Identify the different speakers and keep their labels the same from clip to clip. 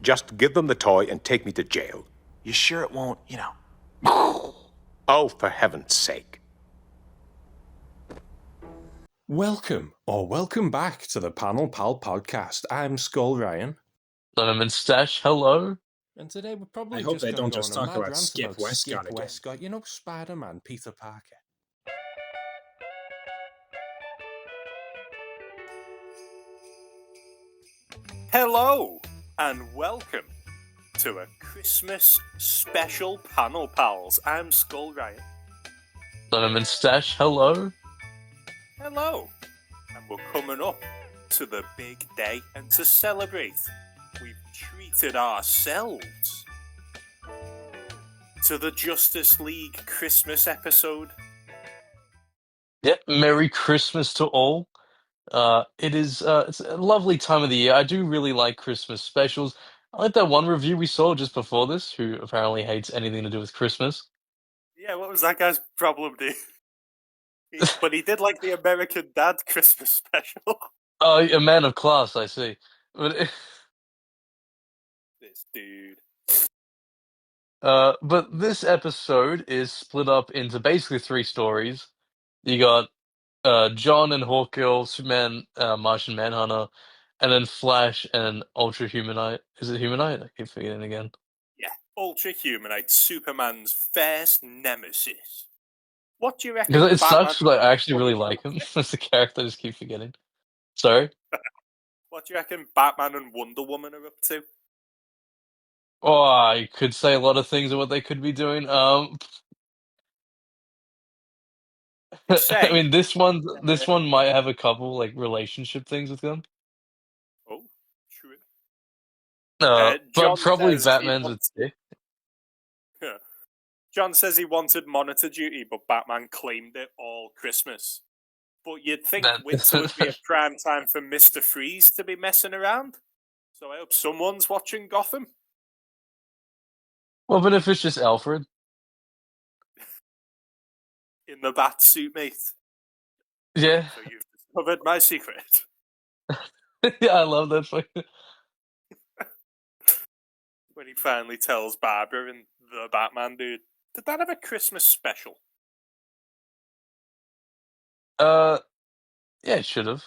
Speaker 1: Just give them the toy and take me to jail.
Speaker 2: You sure it won't,
Speaker 1: Oh, for heaven's sake.
Speaker 3: Welcome back to the Panel Pal podcast. I'm Skull Ryan.
Speaker 4: I'm Stash, hello.
Speaker 3: And today we're probably
Speaker 5: I hope
Speaker 3: just
Speaker 5: they
Speaker 3: going
Speaker 5: don't
Speaker 3: to go
Speaker 5: just
Speaker 3: on a
Speaker 5: talk
Speaker 3: mad
Speaker 5: about
Speaker 3: rant
Speaker 5: Skip
Speaker 3: about
Speaker 5: Westcott
Speaker 3: Skip
Speaker 5: again.
Speaker 3: Westcott, you know, Spider-Man, Peter Parker.
Speaker 6: Hello, and welcome to a Christmas special Panel Pals. I'm Skull Ryan.
Speaker 4: I'm Stash, hello.
Speaker 6: Hello, and we're coming up to the big day, and to celebrate, we've treated ourselves to the Justice League Christmas episode.
Speaker 4: Yep, Merry Christmas to all. It's a lovely time of the year. I do really like Christmas specials. I like that one review we saw just before this, who apparently hates anything to do with Christmas.
Speaker 6: Yeah, what was that guy's problem, dude? But he did like the American Dad Christmas special.
Speaker 4: Oh, a man of class, I see. But
Speaker 6: This dude.
Speaker 4: but this episode is split up into basically three stories. You got John and Hawkgirl, Superman, Martian Manhunter, and then Flash and Ultra Humanite. Is it Humanite? I keep forgetting again.
Speaker 6: Yeah, Ultra Humanite, Superman's first nemesis. What do you reckon?
Speaker 4: Because it
Speaker 6: Batman
Speaker 4: sucks, but I actually really like him as a character. I just keep forgetting. Sorry?
Speaker 6: What do you reckon Batman and Wonder Woman are up to?
Speaker 4: Oh, I could say a lot of things of what they could be doing. I mean, this one might have a couple like relationship things with them.
Speaker 6: Oh, true.
Speaker 4: But
Speaker 6: John
Speaker 4: probably
Speaker 6: says he
Speaker 4: Batman's a
Speaker 6: wants-
Speaker 4: dick.
Speaker 6: John says he wanted monitor duty, but Batman claimed it all Christmas. But you'd think winter would be a prime time for Mr. Freeze to be messing around. So I hope someone's watching Gotham.
Speaker 4: Well, but if it's just Alfred.
Speaker 6: In the bat suit, mate.
Speaker 4: Yeah.
Speaker 6: So you've discovered my secret.
Speaker 4: Yeah, I love that fucking...
Speaker 6: When he finally tells Barbara and the Batman dude, did that have a Christmas special?
Speaker 4: Yeah, it should have.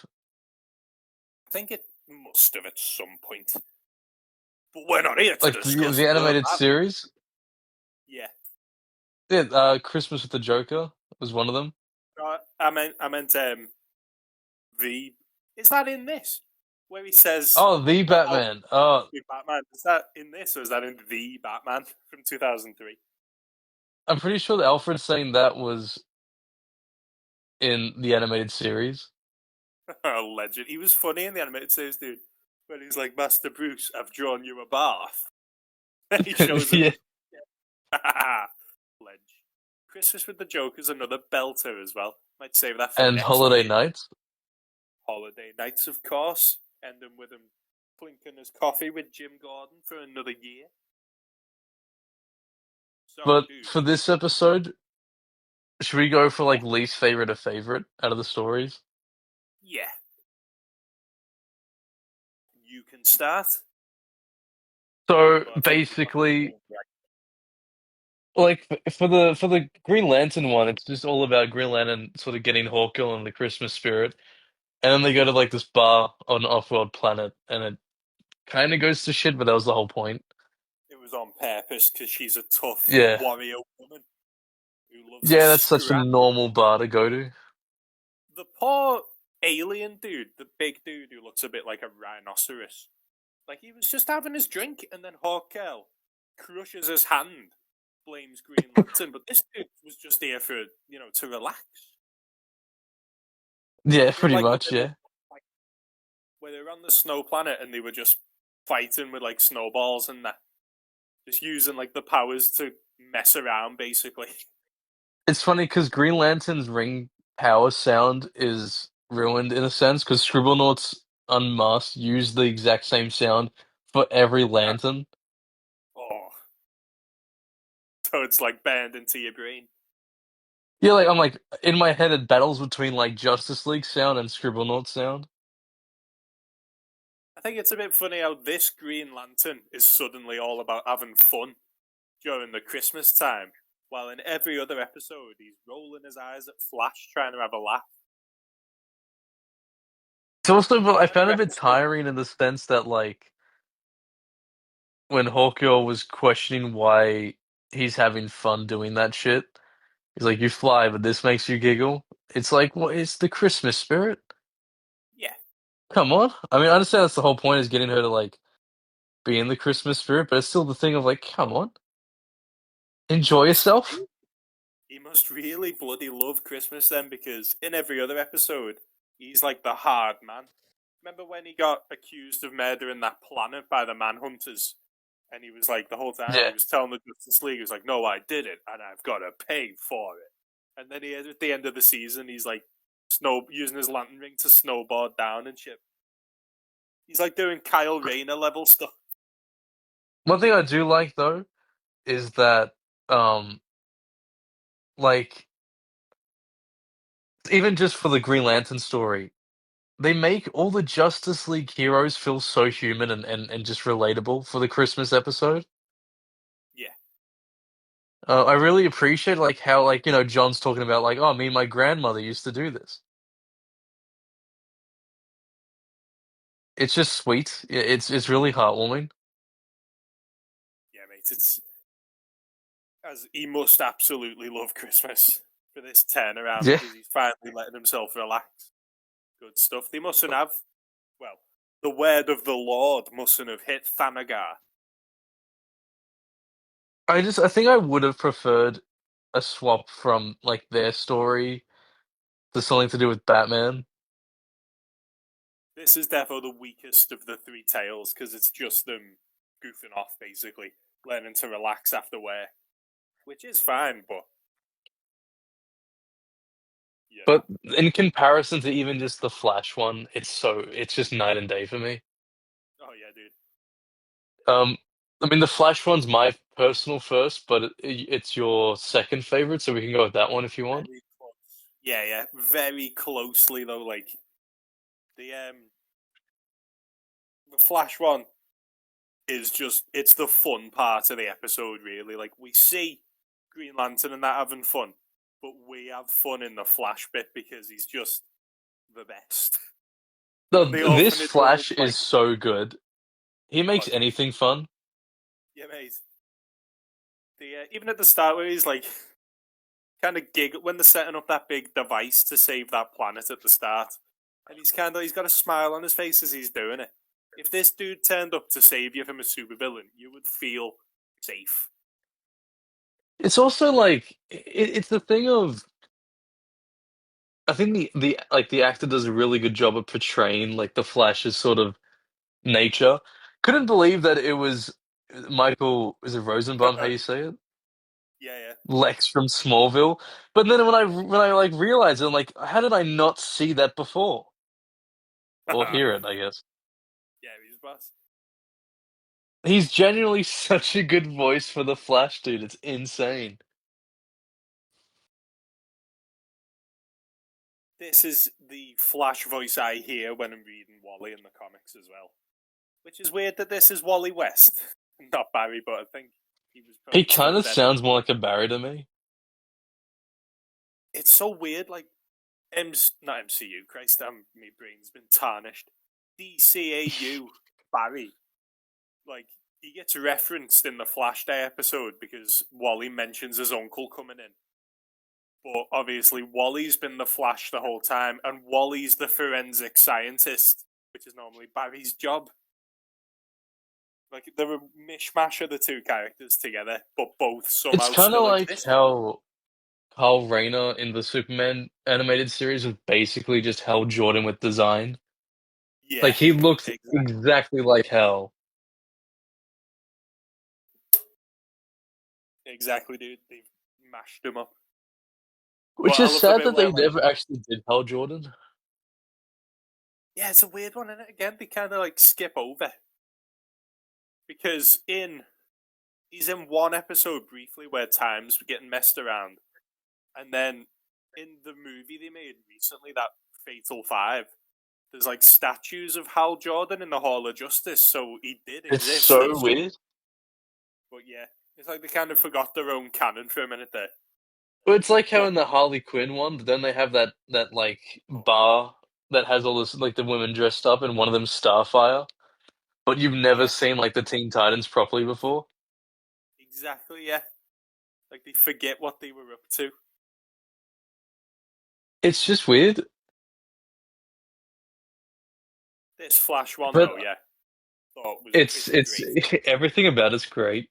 Speaker 6: I think it must have at some point. But we're not here to
Speaker 4: Like
Speaker 6: discuss
Speaker 4: the animated
Speaker 6: that.
Speaker 4: series.
Speaker 6: Yeah.
Speaker 4: Yeah, Christmas with the Joker was one of them.
Speaker 6: I meant the. Is that in this? Where he says,
Speaker 4: Oh, the Batman. Oh,
Speaker 6: the Batman. Is that in this, or is that in the Batman from 2003?
Speaker 4: I'm pretty sure that Alfred's saying that was in the animated series.
Speaker 6: Oh, legend. He was funny in the animated series, dude. When he's like, Master Bruce, I've drawn you a bath. And he shows him. Ledge. Christmas with the Joker's another belter as well. Might save that for
Speaker 4: And
Speaker 6: next
Speaker 4: Holiday
Speaker 6: week.
Speaker 4: Nights.
Speaker 6: Holiday Nights, of course. Ending with him clinking his coffee with Jim Gordon for another year. So,
Speaker 4: But
Speaker 6: dude,
Speaker 4: for this episode, should we go for like least favorite or favorite out of the stories?
Speaker 6: yeah. You can start.
Speaker 4: So basically, like for the Green Lantern one, it's just all about Green Lantern sort of getting Hawkgirl in the Christmas spirit, and then they go to like this bar on an off-world planet, and it kind of goes to shit. But that was the whole point.
Speaker 6: It was on purpose because she's a tough
Speaker 4: Yeah.
Speaker 6: warrior woman who loves
Speaker 4: Yeah,
Speaker 6: to
Speaker 4: that's such a
Speaker 6: scrap.
Speaker 4: normal bar to go to.
Speaker 6: The poor alien dude, the big dude who looks a bit like a rhinoceros. Like, he was just having his drink, and then Hawkgirl crushes his hand, blames Green Lantern, but this dude was just here for, to relax.
Speaker 4: Yeah, pretty
Speaker 6: Like,
Speaker 4: much. Yeah.
Speaker 6: Where they were on the snow planet and they were just fighting with, like, snowballs and that. Just using, like, the powers to mess around, basically.
Speaker 4: It's funny because Green Lantern's ring power sound is ruined in a sense because Scribblenauts Unmasked use the exact same sound for every lantern.
Speaker 6: Oh. So it's, like, burned into your brain.
Speaker 4: Yeah, like I'm like in my head it battles between like Justice League sound and Scribblenauts sound.
Speaker 6: I think it's a bit funny how this Green Lantern is suddenly all about having fun during the Christmas time, while in every other episode he's rolling his eyes at Flash trying to have a laugh.
Speaker 4: It's also, but I found it a bit
Speaker 6: Episode-
Speaker 4: tiring in the sense that, like, when Hawkgirl was questioning why he's having fun doing that shit, he's like, "You fly, but this makes you giggle." It's like, well, it's the Christmas spirit.
Speaker 6: Yeah,
Speaker 4: Come on. I mean, I understand that's the whole point is getting her to like be in the Christmas spirit, but it's still the thing of like, come on, enjoy yourself.
Speaker 6: he must really bloody love Christmas then, because in every other episode he's like the hard man. Remember when he got accused of murdering that planet by the Manhunters? And he was like, the whole time,
Speaker 4: Yeah.
Speaker 6: he was telling the Justice League, he was like, no, I did it, and I've got to pay for it. And then at the end of the season, he's like, using his lantern ring to snowboard down and shit. He's like doing Kyle Rayner level stuff.
Speaker 4: One thing I do like though is that, like, even just for the Green Lantern story, they make all the Justice League heroes feel so human and just relatable for the Christmas episode.
Speaker 6: Yeah.
Speaker 4: I really appreciate like how like John's talking about like, oh, me and my grandmother used to do this. It's just sweet. It's really heartwarming.
Speaker 6: Yeah, mate, it's as he must absolutely love Christmas for this turnaround,
Speaker 4: Yeah.
Speaker 6: because he's finally letting himself relax. Good stuff. They mustn't have, well, the word of the Lord mustn't have hit Thanagar.
Speaker 4: I think I would have preferred a swap from like their story to something to do with Batman.
Speaker 6: This is definitely the weakest of the three tales, because it's just them goofing off, basically, learning to relax after work, which is fine, but you know.
Speaker 4: But in comparison to even just the Flash one, it's just night and day for me.
Speaker 6: Oh yeah, dude.
Speaker 4: Um, I mean the Flash one's my personal first, but it's your second favorite, so we can go with that one if you want.
Speaker 6: Very close. Yeah, yeah, very closely though. Like the Flash one is just, it's the fun part of the episode, really. Like we see Green Lantern and that having fun, but we have fun in the Flash bit because he's just the best.
Speaker 4: No,
Speaker 6: The
Speaker 4: this
Speaker 6: orphanage one
Speaker 4: Flash
Speaker 6: like,
Speaker 4: is so good. He makes
Speaker 6: dude.
Speaker 4: anything fun.
Speaker 6: Yeah, mate. Even at the start where he's like kind of giggle when they're setting up that big device to save that planet at the start, and he's got a smile on his face as he's doing it. If this dude turned up to save you from a supervillain, you would feel safe.
Speaker 4: It's also like it's the thing of I think the actor does a really good job of portraying like the Flash's sort of nature. Couldn't believe that it was Michael, is it Rosenbaum, how you say it?
Speaker 6: Yeah, yeah,
Speaker 4: Lex from Smallville. But then when I like realized it, I'm like, how did I not see that before? Or hear it, I guess.
Speaker 6: yeah. He's boss.
Speaker 4: He's genuinely such a good voice for the Flash, dude. It's insane.
Speaker 6: This is the Flash voice I hear when I'm reading Wally in the comics as well. Which is weird that this is Wally West, not Barry, but I think he was
Speaker 4: He
Speaker 6: probably
Speaker 4: kind
Speaker 6: still
Speaker 4: of
Speaker 6: dead.
Speaker 4: sounds more like a Barry to me.
Speaker 6: It's so weird, like not MCU. Christ, my brain's been tarnished. DCAU Barry, like he gets referenced in the Flash Day episode because Wally mentions his uncle coming in. But obviously, Wally's been the Flash the whole time, and Wally's the forensic scientist, which is normally Barry's job. Like they're a mishmash of the two characters together, but both somehow
Speaker 4: It's kind of
Speaker 6: still
Speaker 4: like
Speaker 6: exist.
Speaker 4: how Carl Rayner in the Superman animated series was basically just Hal Jordan with design.
Speaker 6: Yeah,
Speaker 4: Like he looks
Speaker 6: exactly.
Speaker 4: exactly like Hal.
Speaker 6: Exactly, dude. They've mashed him up.
Speaker 4: Which
Speaker 6: But I
Speaker 4: is
Speaker 6: love the
Speaker 4: sad
Speaker 6: bit
Speaker 4: that
Speaker 6: where,
Speaker 4: they
Speaker 6: like,
Speaker 4: never actually did Hal Jordan.
Speaker 6: yeah, it's a weird one, and again, they kind of like skip over because he's in one episode briefly where time's getting messed around, and then in the movie they made recently, that Fatal Five, there's like statues of Hal Jordan in the Hall of Justice, so he did
Speaker 4: It's
Speaker 6: exist.
Speaker 4: so weird.
Speaker 6: But yeah, it's like they kind of forgot their own canon for a minute there.
Speaker 4: Well, it's like how
Speaker 6: What?
Speaker 4: in the Harley Quinn one, then they have that like bar that has all this like the women dressed up, and one of them's Starfire. But you've never
Speaker 6: Yeah,
Speaker 4: seen like the Teen Titans properly before.
Speaker 6: exactly. Yeah, like they forget what they were up to.
Speaker 4: It's just weird.
Speaker 6: This Flash one,
Speaker 4: But
Speaker 6: though, yeah, thought was pretty
Speaker 4: it's
Speaker 6: great.
Speaker 4: everything about it's great.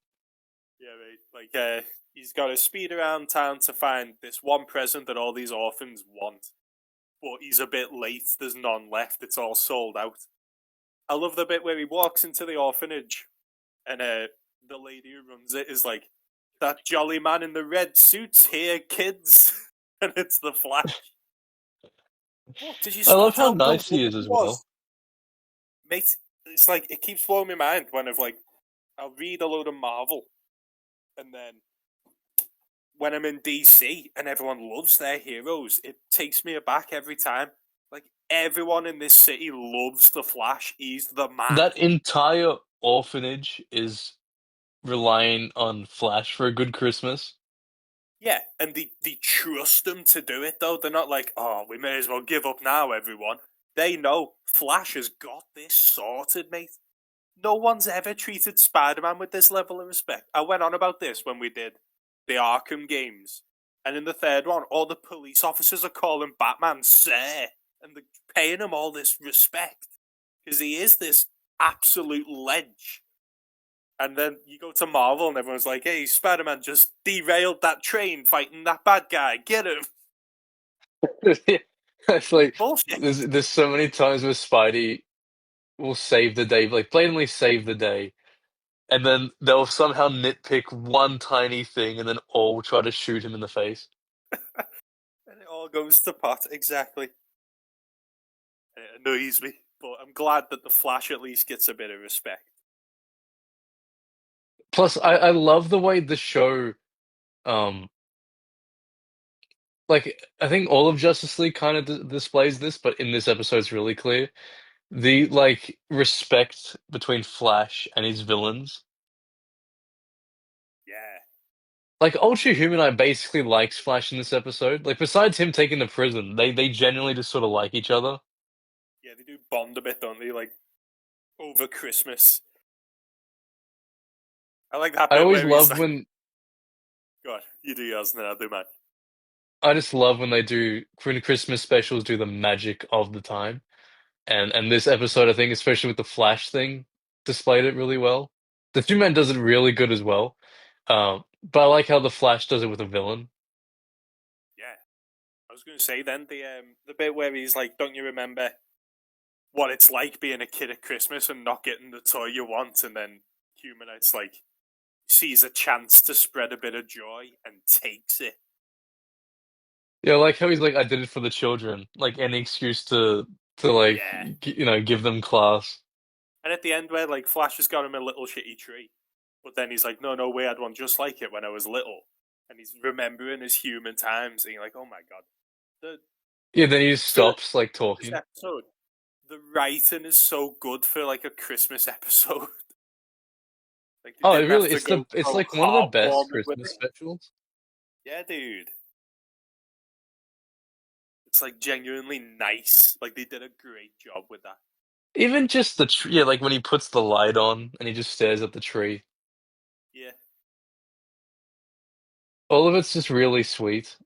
Speaker 6: Yeah, right. Like, he's got to speed around town to find this one present that all these orphans want, but he's a bit late. There's none left. It's all sold out. I love the bit where he walks into the orphanage, and the lady who runs it is like, "That jolly man in the red suit's here, kids," and it's the Flash. What? Did you
Speaker 4: I love
Speaker 6: spot
Speaker 4: how
Speaker 6: how dumb
Speaker 4: nice he is as
Speaker 6: was?
Speaker 4: well.
Speaker 6: Mate, it's like it keeps blowing my mind when I'll read a load of Marvel, and then when I'm in DC and everyone loves their heroes, it takes me aback every time. Like everyone in this city loves the Flash. He's the man.
Speaker 4: That entire orphanage is relying on Flash for a good Christmas.
Speaker 6: Yeah, and they trust him to do it though. They're not like, oh, we may as well give up now, everyone. They know Flash has got this sorted, mate. No one's ever treated Spider-Man with this level of respect. I went on about this when we did the Arkham games. And in the third one, all the police officers are calling Batman Sir. And they're paying him all this respect. Because he is this absolute ledge. And then you go to Marvel and everyone's like, hey, Spider-Man just derailed that train fighting that bad guy. Get him.
Speaker 4: It's like
Speaker 6: Bullshit.
Speaker 4: there's so many times where Spidey will save the day, like blatantly save the day, and then they'll somehow nitpick one tiny thing, and then all try to shoot him in the face.
Speaker 6: And it all goes to pot. Exactly. It annoys me. But I'm glad that the Flash at least gets a bit of respect.
Speaker 4: Plus, I love the way the show, um, like I think all of Justice League kind of displays this, but in this episode it's really clear the like respect between Flash and his villains.
Speaker 6: Yeah.
Speaker 4: Like Ultra Human, I basically likes Flash in this episode. Like besides him taking the prison, they genuinely just sort of like each other.
Speaker 6: Yeah, they do bond a bit, don't they? Like, over Christmas. I like that
Speaker 4: I
Speaker 6: bit
Speaker 4: always
Speaker 6: where he's
Speaker 4: love
Speaker 6: like,
Speaker 4: when
Speaker 6: God, you do yours and then I'll do mine.
Speaker 4: I just love when they do when Christmas specials do the magic of the time. And this episode, I think, especially with the Flash thing, displayed it really well. The Two Man does it really good as well. But I like how the Flash does it with a villain.
Speaker 6: Yeah. I was going to say then, the bit where he's like, don't you remember what it's like being a kid at Christmas and not getting the toy you want? And then Humanites, like, sees a chance to spread a bit of joy and takes it.
Speaker 4: Yeah, I like how he's like, I did it for the children. Like any excuse to like
Speaker 6: Yeah.
Speaker 4: give them class.
Speaker 6: And at the end where, like, Flash has got him a little shitty tree. But then he's like, no, we had one just like it when I was little. And he's remembering his human times. And you're like, oh my God. The
Speaker 4: Yeah, then he just
Speaker 6: For
Speaker 4: stops like
Speaker 6: this
Speaker 4: talking.
Speaker 6: episode, the writing is so good for, like, a Christmas episode. Like, they
Speaker 4: Oh, it
Speaker 6: didn't have
Speaker 4: really
Speaker 6: to go
Speaker 4: it's
Speaker 6: so
Speaker 4: like one of the best
Speaker 6: heartwarming with
Speaker 4: Christmas
Speaker 6: it.
Speaker 4: specials.
Speaker 6: Yeah, dude. It's, like, genuinely nice. Like, they did a great job with that.
Speaker 4: Even just the tree, yeah, like when he puts the light on and he just stares at the tree.
Speaker 6: Yeah.
Speaker 4: All of it's just really sweet.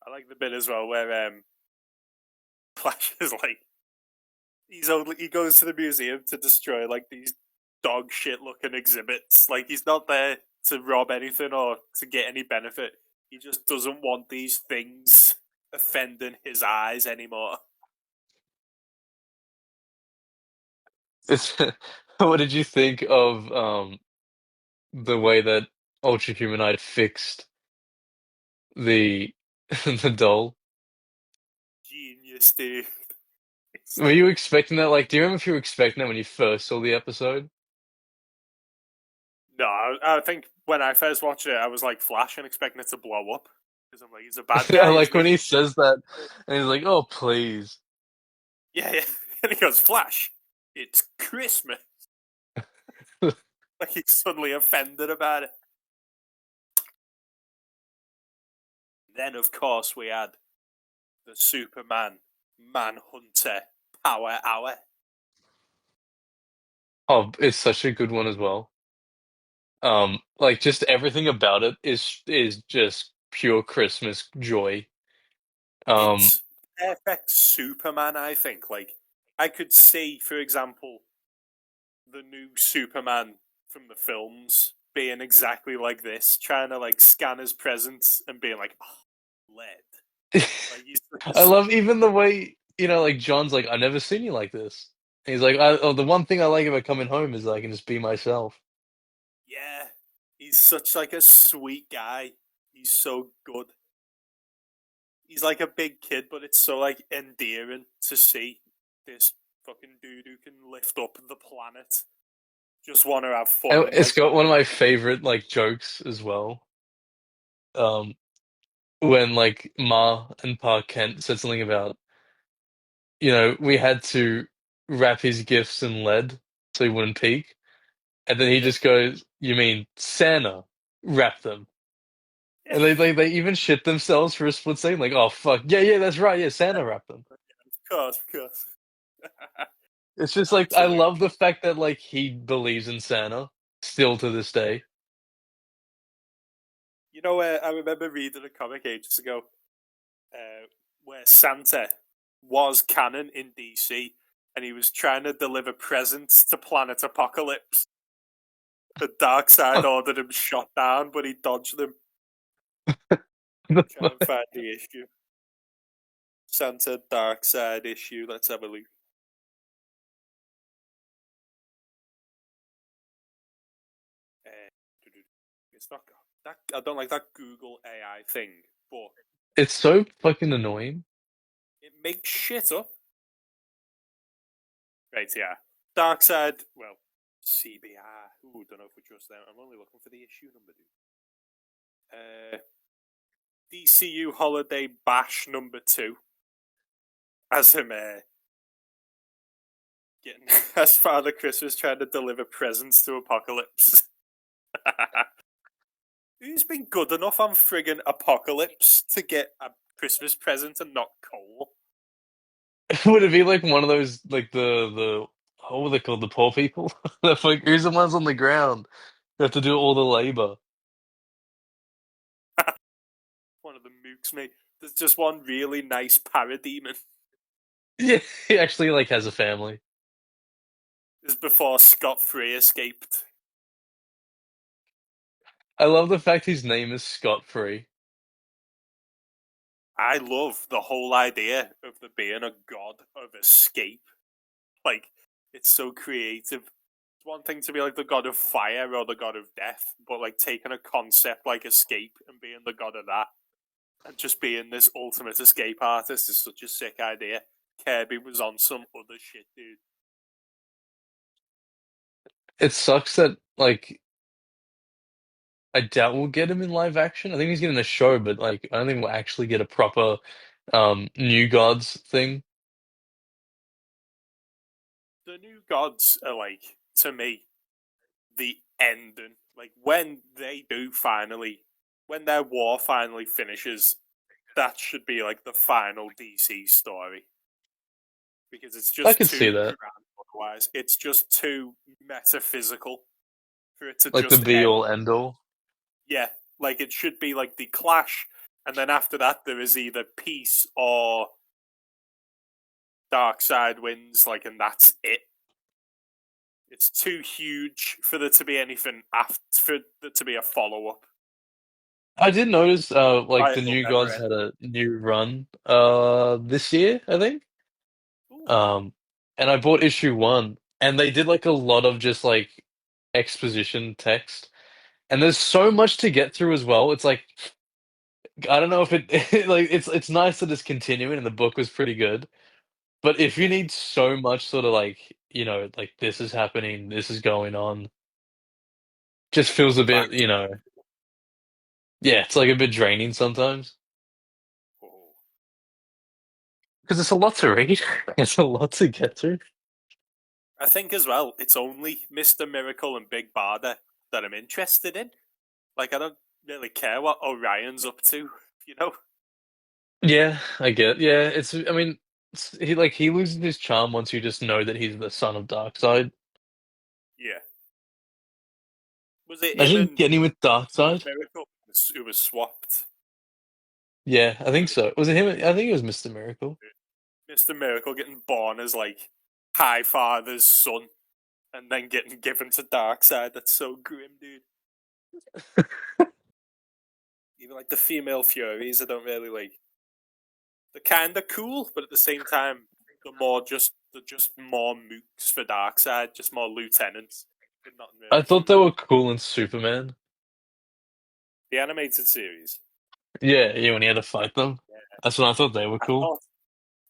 Speaker 6: I like the bit as well where Flash is like, he goes to the museum to destroy, like, these dog shit looking exhibits. Like, he's not there to rob anything or to get any benefit. He just doesn't want these things offending his eyes anymore.
Speaker 4: It's what did you think of the way that Ultra Humanite fixed the the doll?
Speaker 6: Genius, dude. It's
Speaker 4: Were
Speaker 6: like,
Speaker 4: you expecting that? Like, do you remember if you were expecting that when you first saw the episode?
Speaker 6: no, I think when I first watched it, I was like Flash and expecting it to blow up. Because I'm like, he's a bad
Speaker 4: I
Speaker 6: guy,
Speaker 4: like
Speaker 6: isn't
Speaker 4: when
Speaker 6: he?
Speaker 4: he says that, and he's like, "Oh, please."
Speaker 6: Yeah, yeah. And he goes, Flash, it's Christmas. Like he's suddenly offended about it. Then, of course, we had the Superman Manhunter Power Hour.
Speaker 4: Oh, it's such a good one as well. Like just everything about it is just pure Christmas joy. Um,
Speaker 6: It's perfect Superman, I think. Like, I could see, for example, the new Superman from the films being exactly like this, trying to like scan his presence and being like, oh, lead. Like he's
Speaker 4: I
Speaker 6: just,
Speaker 4: love even the way, like John's like, "I never seen you like this." And he's like, "Oh, the one thing I like about coming home is that I can just be myself."
Speaker 6: yeah, he's such like a sweet guy. He's so good. He's like a big kid, but it's so like endearing to see this fucking dude who can lift up the planet. Just want to have fun
Speaker 4: And
Speaker 6: and
Speaker 4: it's
Speaker 6: like,
Speaker 4: got one of my favorite like jokes as well. Um, when like Ma and Pa Kent said something about, we had to wrap his gifts in lead so he wouldn't peek. And then he
Speaker 6: yeah,
Speaker 4: just goes, "You mean Santa wrapped them?"
Speaker 6: yeah,
Speaker 4: And they even shit themselves for a split second, like, "Oh fuck, yeah, yeah, that's right, yeah, Santa wrapped them."
Speaker 6: of course.
Speaker 4: It's just like I
Speaker 6: Absolutely.
Speaker 4: love the fact that like he believes in Santa still to this day.
Speaker 6: You know, I remember reading a comic ages ago where Santa was canon in DC and he was trying to deliver presents to Planet Apocalypse. The dark side ordered him shot down, but he dodged them. Try and find the issue. Santa Dark Side issue. Let's have a look. Uh, it's not that. I don't like that Google AI thing, but
Speaker 4: It's so fucking annoying.
Speaker 6: it makes shit up. Right, yeah. Dark Side. Well, CBR. Ooh, don't know if we trust them. I'm only looking for the issue number, dude. DCU Holiday Bash number 2. As him getting as Father Christmas trying to deliver presents to Apocalypse. Who's been good enough on friggin' Apocalypse to get a Christmas present and not coal?
Speaker 4: Would it be like one of those like the what were they called, the poor people? They're like, who's the ones on the ground who have to do all the labor?
Speaker 6: One of the mooks, mate. There's just one really nice parademon.
Speaker 4: Yeah, he actually like has a family.
Speaker 6: This is before Scott Free escaped.
Speaker 4: I love the fact his name is Scott Free.
Speaker 6: I love the whole idea of there being a god of escape. Like, it's so creative. It's one thing to be like the god of fire or the god of death, but like taking a concept like escape and being the god of that and just being this ultimate escape artist is such a sick idea. Kirby was on some other shit, dude.
Speaker 4: It sucks that like I doubt we'll get him in live action. I think he's getting a show, but like I don't think we'll actually get a proper New Gods thing.
Speaker 6: The new gods are like, to me, the ending. Like when they do finally, when their war finally finishes, that should be like the final DC story because it's
Speaker 4: I
Speaker 6: just
Speaker 4: could see
Speaker 6: too
Speaker 4: that.
Speaker 6: grand otherwise. It's just too metaphysical for it to
Speaker 4: Like the
Speaker 6: just
Speaker 4: be
Speaker 6: end.
Speaker 4: all end all.
Speaker 6: Yeah, like it should be like the clash, and then after that there is either peace or dark side wins. Like, and that's it. It's too huge for there to be anything after, for there to be a follow up.
Speaker 4: I did notice like
Speaker 6: Why
Speaker 4: the
Speaker 6: it'll
Speaker 4: New
Speaker 6: never
Speaker 4: Gods
Speaker 6: end.
Speaker 4: had a new run this year, I think.
Speaker 6: Ooh,
Speaker 4: Um and I bought issue 1 and they did like a lot of just like exposition text. And there's so much to get through as well. It's like I don't know if it like it's nice that it's continuing and the book was pretty good. But if you
Speaker 6: yeah,
Speaker 4: need so much sort of like, like this is happening, this is going on, just feels a
Speaker 6: back
Speaker 4: bit,
Speaker 6: to
Speaker 4: yeah, it's like a bit draining sometimes. Because it's a lot to read. It's a lot to get through.
Speaker 6: I think as well, it's only Mr. Miracle and Big Barda that I'm interested in. Like, I don't really care what Orion's up to, you know?
Speaker 4: Yeah, I get. Yeah, it's. I mean, he loses his charm once you just know that he's the son of Darkseid.
Speaker 6: Yeah. Was it him
Speaker 4: Imagine
Speaker 6: and
Speaker 4: getting with
Speaker 6: Mr.
Speaker 4: Darkseid.
Speaker 6: Miracle who was swapped?
Speaker 4: Yeah, I think so. Was it him? I think it was Mr. Miracle.
Speaker 6: Mr. Miracle getting born as, like, High Father's son and then getting given to Darkseid. That's so grim, dude. Even, like, the female Furies, I don't really like. They're kind of cool, but at the same time, they're just more mooks for Darkseid, just more lieutenants. But nothing
Speaker 4: I
Speaker 6: really
Speaker 4: thought they
Speaker 6: special.
Speaker 4: were cool in Superman.
Speaker 6: The animated series.
Speaker 4: Yeah, yeah, when he had to fight them.
Speaker 6: Yeah.
Speaker 4: That's when I thought they were
Speaker 6: I
Speaker 4: cool.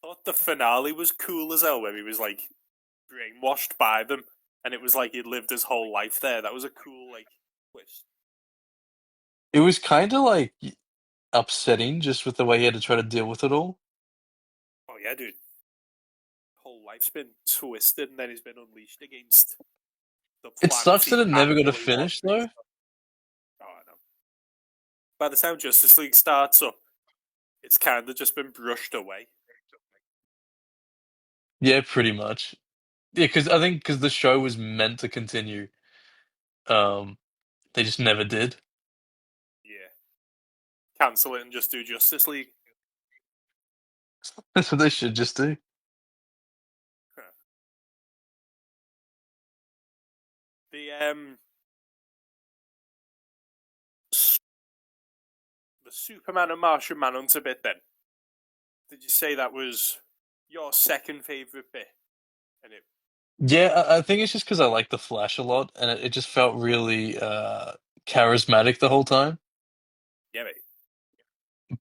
Speaker 6: thought the finale was cool as hell, where he was like brainwashed by them, and it was like he'd lived his whole life there. That was a cool like twist.
Speaker 4: It was kind of like upsetting just with the way he had to try to deal with it all.
Speaker 6: Oh yeah, dude. Whole life's been twisted, and then he's been unleashed against the
Speaker 4: It
Speaker 6: planets
Speaker 4: sucks
Speaker 6: he
Speaker 4: that it never got to
Speaker 6: actually
Speaker 4: finish
Speaker 6: wants.
Speaker 4: though.
Speaker 6: Oh, I know. By the time Justice League starts up, it's kind of just been brushed away.
Speaker 4: Yeah, pretty much. Yeah, because I think because the show was meant to continue, um, they just never did.
Speaker 6: Yeah, cancel it and just do Justice League.
Speaker 4: That's what they should just do.
Speaker 6: Huh. The the Superman and Martian Manhunter bit. Then did you say that was your second favorite bit? And it
Speaker 4: Yeah, I think it's just because I like the Flash a lot, and it just felt really charismatic the whole time.
Speaker 6: yeah, mate.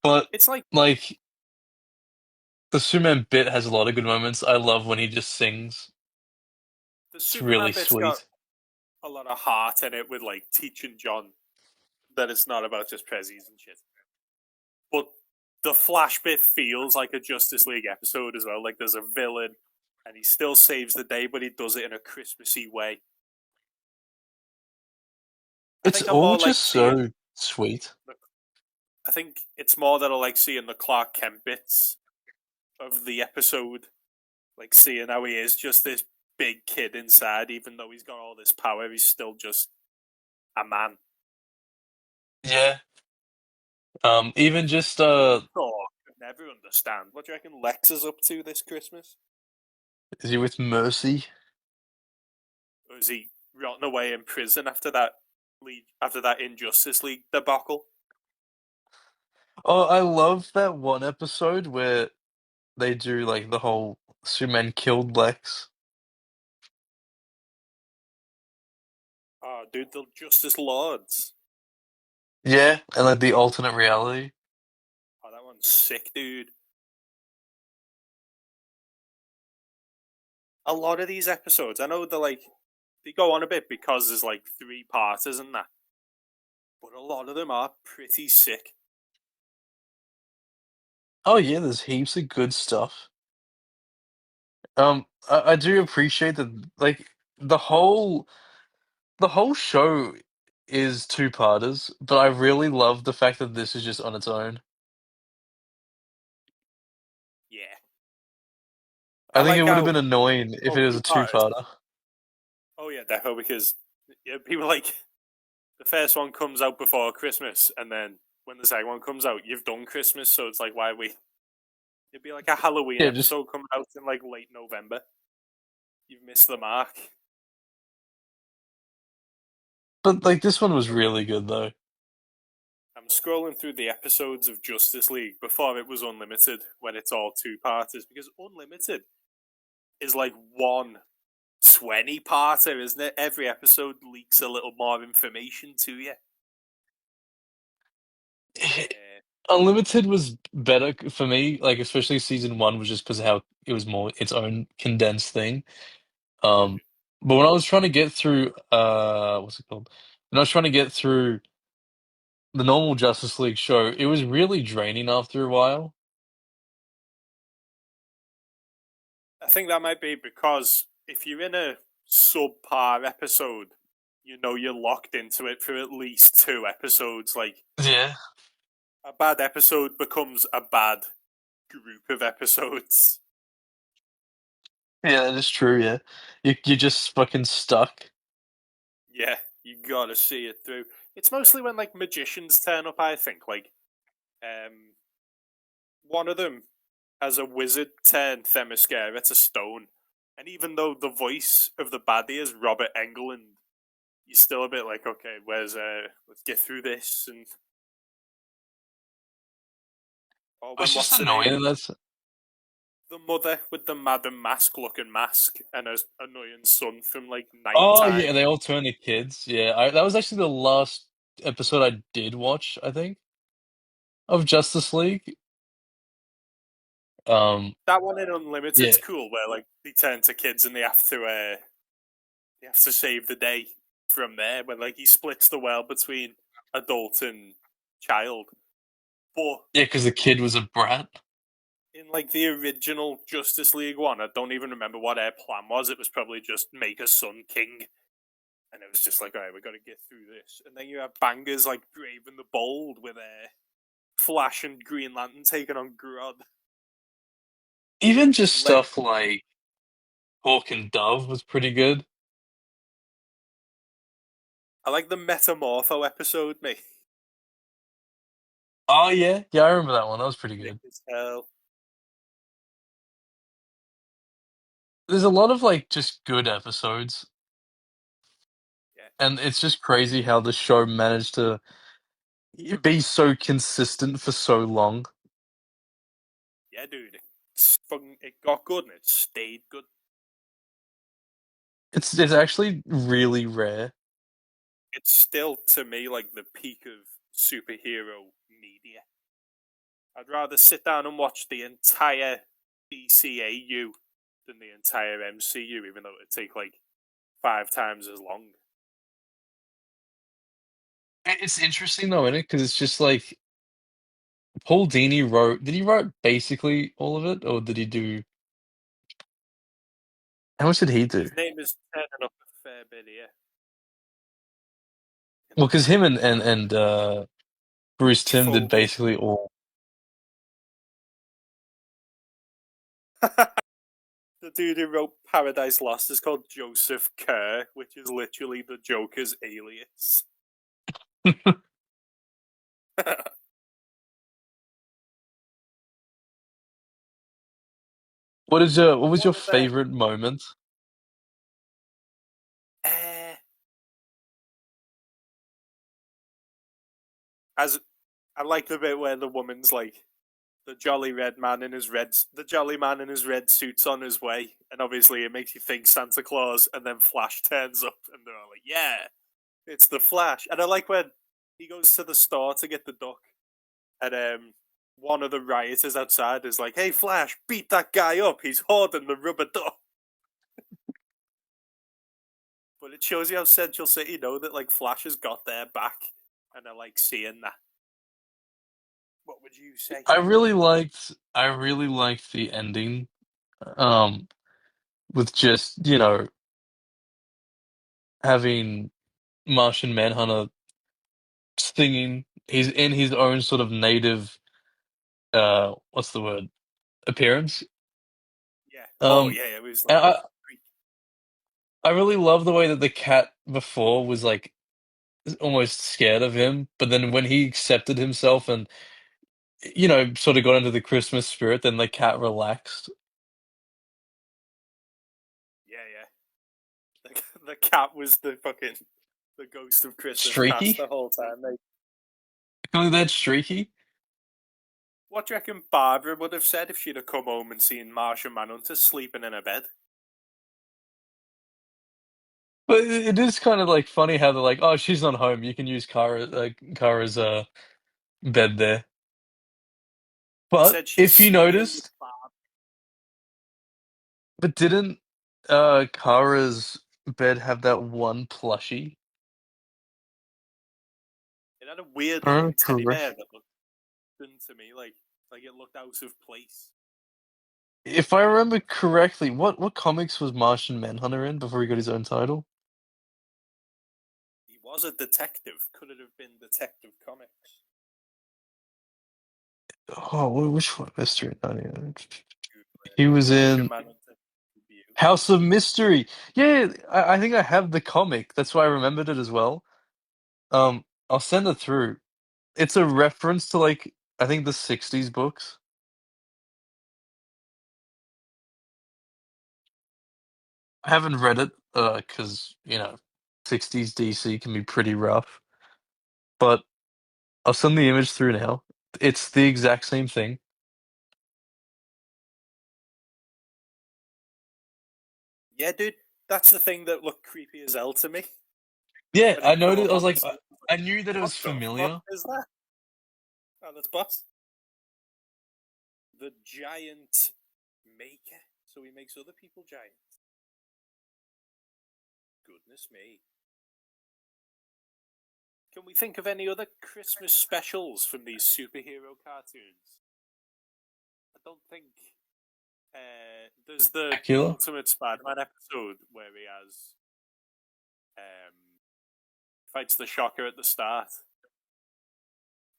Speaker 4: But
Speaker 6: It's like
Speaker 4: like the Superman bit has a lot of good moments. I love when he just sings.
Speaker 6: the
Speaker 4: It's really
Speaker 6: Superman bit's got
Speaker 4: sweet.
Speaker 6: a lot of heart in it with like teaching John that it's not about just prezzies and shit. But the Flash bit feels like a Justice League episode as well. Like there's a villain and he still saves the day, but he does it in a Christmassy way. I
Speaker 4: It's
Speaker 6: think I'm
Speaker 4: all
Speaker 6: more like
Speaker 4: just
Speaker 6: seeing.
Speaker 4: so sweet.
Speaker 6: I think it's more that I like seeing the Clark Kent bits of the episode, like seeing how he is just this big kid inside, even though he's got all this power, he's still just a man.
Speaker 4: Yeah. Even just
Speaker 6: Real talk, I never understand. What do you reckon Lex is up to this Christmas?
Speaker 4: is he with Mercy?
Speaker 6: Or is he rotting away in prison after that after that Injustice League debacle?
Speaker 4: Oh, I love that one episode where they do like the whole Superman killed Lex.
Speaker 6: Oh, dude, the Justice Lords.
Speaker 4: Yeah, and like the alternate reality.
Speaker 6: Oh, that one's sick, dude. A lot of these episodes, I know they go on a bit because there's like three parters and that, but a lot of them are pretty sick.
Speaker 4: Oh yeah, there's heaps of good stuff. I do appreciate that like the whole the whole show is two-parters, but I really love the fact that this is just on its own.
Speaker 6: Yeah, I
Speaker 4: I think it
Speaker 6: like
Speaker 4: would have
Speaker 6: how
Speaker 4: been annoying if
Speaker 6: oh
Speaker 4: it was
Speaker 6: two
Speaker 4: a
Speaker 6: parters.
Speaker 4: two-parter.
Speaker 6: Oh yeah, definitely because yeah, people like the first one comes out before Christmas, and then when the second one comes out, you've done Christmas, so it's like why we? It'd be like a Halloween
Speaker 4: Yeah, just
Speaker 6: episode coming out in like late November. You've missed the mark.
Speaker 4: but like this one was really good though.
Speaker 6: I'm scrolling through the episodes of Justice League before it was Unlimited, when it's all two parters, because Unlimited is like one 20-parter, isn't it? Every episode leaks a little more information to you. Yeah,
Speaker 4: Unlimited was better for me, like especially season one was just because of how it was more its own condensed thing.
Speaker 6: yeah,
Speaker 4: Um, but when I was trying to get through, what's it called? When I was trying to get through the normal Justice League show, it was really draining after a while.
Speaker 6: I think that might be because if you're in a subpar episode, you know you're locked into it for at least 2 episodes. Like,
Speaker 4: Yeah.
Speaker 6: a bad episode becomes a bad group of episodes.
Speaker 4: Yeah, that is true, yeah. You're just fucking stuck.
Speaker 6: Yeah, you gotta see it through. It's mostly when like magicians turn up. I think like one of them has a wizard turn Themyscira to stone, and even though the voice of the baddie is Robert Englund, you're still a bit like, okay, where's let's get through this. And or when
Speaker 4: It's just
Speaker 6: what's the name,
Speaker 4: annoying. That's
Speaker 6: the mother with the Madam Mask looking mask and her annoying son from like
Speaker 4: oh yeah,
Speaker 6: nighttime.
Speaker 4: they all turn to kids. Yeah, that was actually the last episode I did watch, I think, of Justice League.
Speaker 6: That one in
Speaker 4: Yeah,
Speaker 6: Unlimited's cool, where like they turn to kids and they have to save the day from there. When like he splits the world between adult and child. But
Speaker 4: yeah, because the kid was a brat.
Speaker 6: in like the original Justice League one, I don't even remember what their plan was. It was probably just make a son king, and it was just like, all right, we got to get through this. And then you have bangers like Brave and the Bold with Flash and Green Lantern taking on Grodd.
Speaker 4: Even just
Speaker 6: Leg-
Speaker 4: stuff like Hawk and Dove was pretty good.
Speaker 6: I like the Metamorpho episode, mate.
Speaker 4: Oh yeah, yeah, I remember that one. That was pretty
Speaker 6: Sick
Speaker 4: good.
Speaker 6: as hell.
Speaker 4: There's a lot of like just good episodes,
Speaker 6: Yeah,
Speaker 4: and it's just crazy how the show managed to be so consistent for so long.
Speaker 6: yeah, dude. It got good and it stayed good.
Speaker 4: It's actually really rare.
Speaker 6: It's still to me like the peak of superhero media. I'd rather sit down and watch the entire DCAU than the entire MCU, even though it'd take like 5 times as long.
Speaker 4: It's interesting though, isn't it? Because it's just like Paul Dini wrote. Did he write basically all of it, or did he do? How much did he do?
Speaker 6: His name is turning up a fair bit here.
Speaker 4: Well, because him and Bruce Timm did
Speaker 6: Fogel.
Speaker 4: basically all.
Speaker 6: The dude who wrote Paradise Lost is called Joseph Kerr, which is literally the Joker's alias.
Speaker 4: What was your
Speaker 6: One of the
Speaker 4: favorite moment?
Speaker 6: uh, as I like the bit where the woman's like the jolly man in his red suit's on his way, and obviously it makes you think Santa Claus, and then Flash turns up, and they're all like, "Yeah, it's the Flash." And I like when he goes to the store to get the duck, and one of the rioters outside is like, "Hey, Flash, beat that guy up. He's hoarding the rubber duck." But it shows you how Central City know that like Flash has got their back, and they're like seeing that. What would you say?
Speaker 4: I really liked the ending. Um, with just having Martian Manhunter singing. He's in his own sort of native what's the word? Appearance.
Speaker 6: Yeah. Oh
Speaker 4: Um,
Speaker 6: yeah, it was
Speaker 4: and
Speaker 6: like
Speaker 4: I really love the way that the cat before was like almost scared of him, but then when he accepted himself and sort of got into the Christmas spirit, then the cat relaxed.
Speaker 6: yeah, yeah. The cat was the ghost of Christmas past
Speaker 4: Streaky?
Speaker 6: the whole time. Mate.
Speaker 4: Only that streaky?
Speaker 6: What do you reckon Barbara would have said if she'd have come home and seen Martian Manhunter sleeping in her bed?
Speaker 4: But it is kind of like funny how they're like, oh, she's not home. You can use Kara's bed there.
Speaker 6: She
Speaker 4: But
Speaker 6: said she's
Speaker 4: if you
Speaker 6: staying with
Speaker 4: noticed,
Speaker 6: Barb.
Speaker 4: but didn't Kara's bed have that one plushie?
Speaker 6: It had a weird looking teddy
Speaker 4: Correct.
Speaker 6: bear that looked to me like it looked out of place.
Speaker 4: If I remember correctly, what comics was Martian Manhunter in before he got his own title?
Speaker 6: He was a detective. Could it have been Detective Comics?
Speaker 4: Oh, which one? Mystery 99. He was
Speaker 6: Martian
Speaker 4: in
Speaker 6: Manhunter. Review.
Speaker 4: House of Mystery. Yeah, I think I have the comic. That's why I remembered it as well. I'll send it through. It's a reference to like I think the '60s books. I haven't read it because '60s DC can be pretty rough. But I'll send the image through now. It's the exact same thing.
Speaker 6: Yeah, dude. That's the thing that looked creepy as hell to me.
Speaker 4: Yeah,
Speaker 6: When
Speaker 4: I
Speaker 6: he'd come
Speaker 4: noticed.
Speaker 6: up
Speaker 4: I was
Speaker 6: on the
Speaker 4: like,
Speaker 6: scene,
Speaker 4: I knew that it
Speaker 6: what
Speaker 4: was
Speaker 6: the fuck
Speaker 4: familiar.
Speaker 6: is that? Oh, that's boss. The giant maker. So he makes other people giants. Goodness me. Can we think of any other Christmas specials from these superhero cartoons? I don't think. There's the
Speaker 4: Dracula.
Speaker 6: Ultimate Spider-Man episode where he has fights the Shocker at the start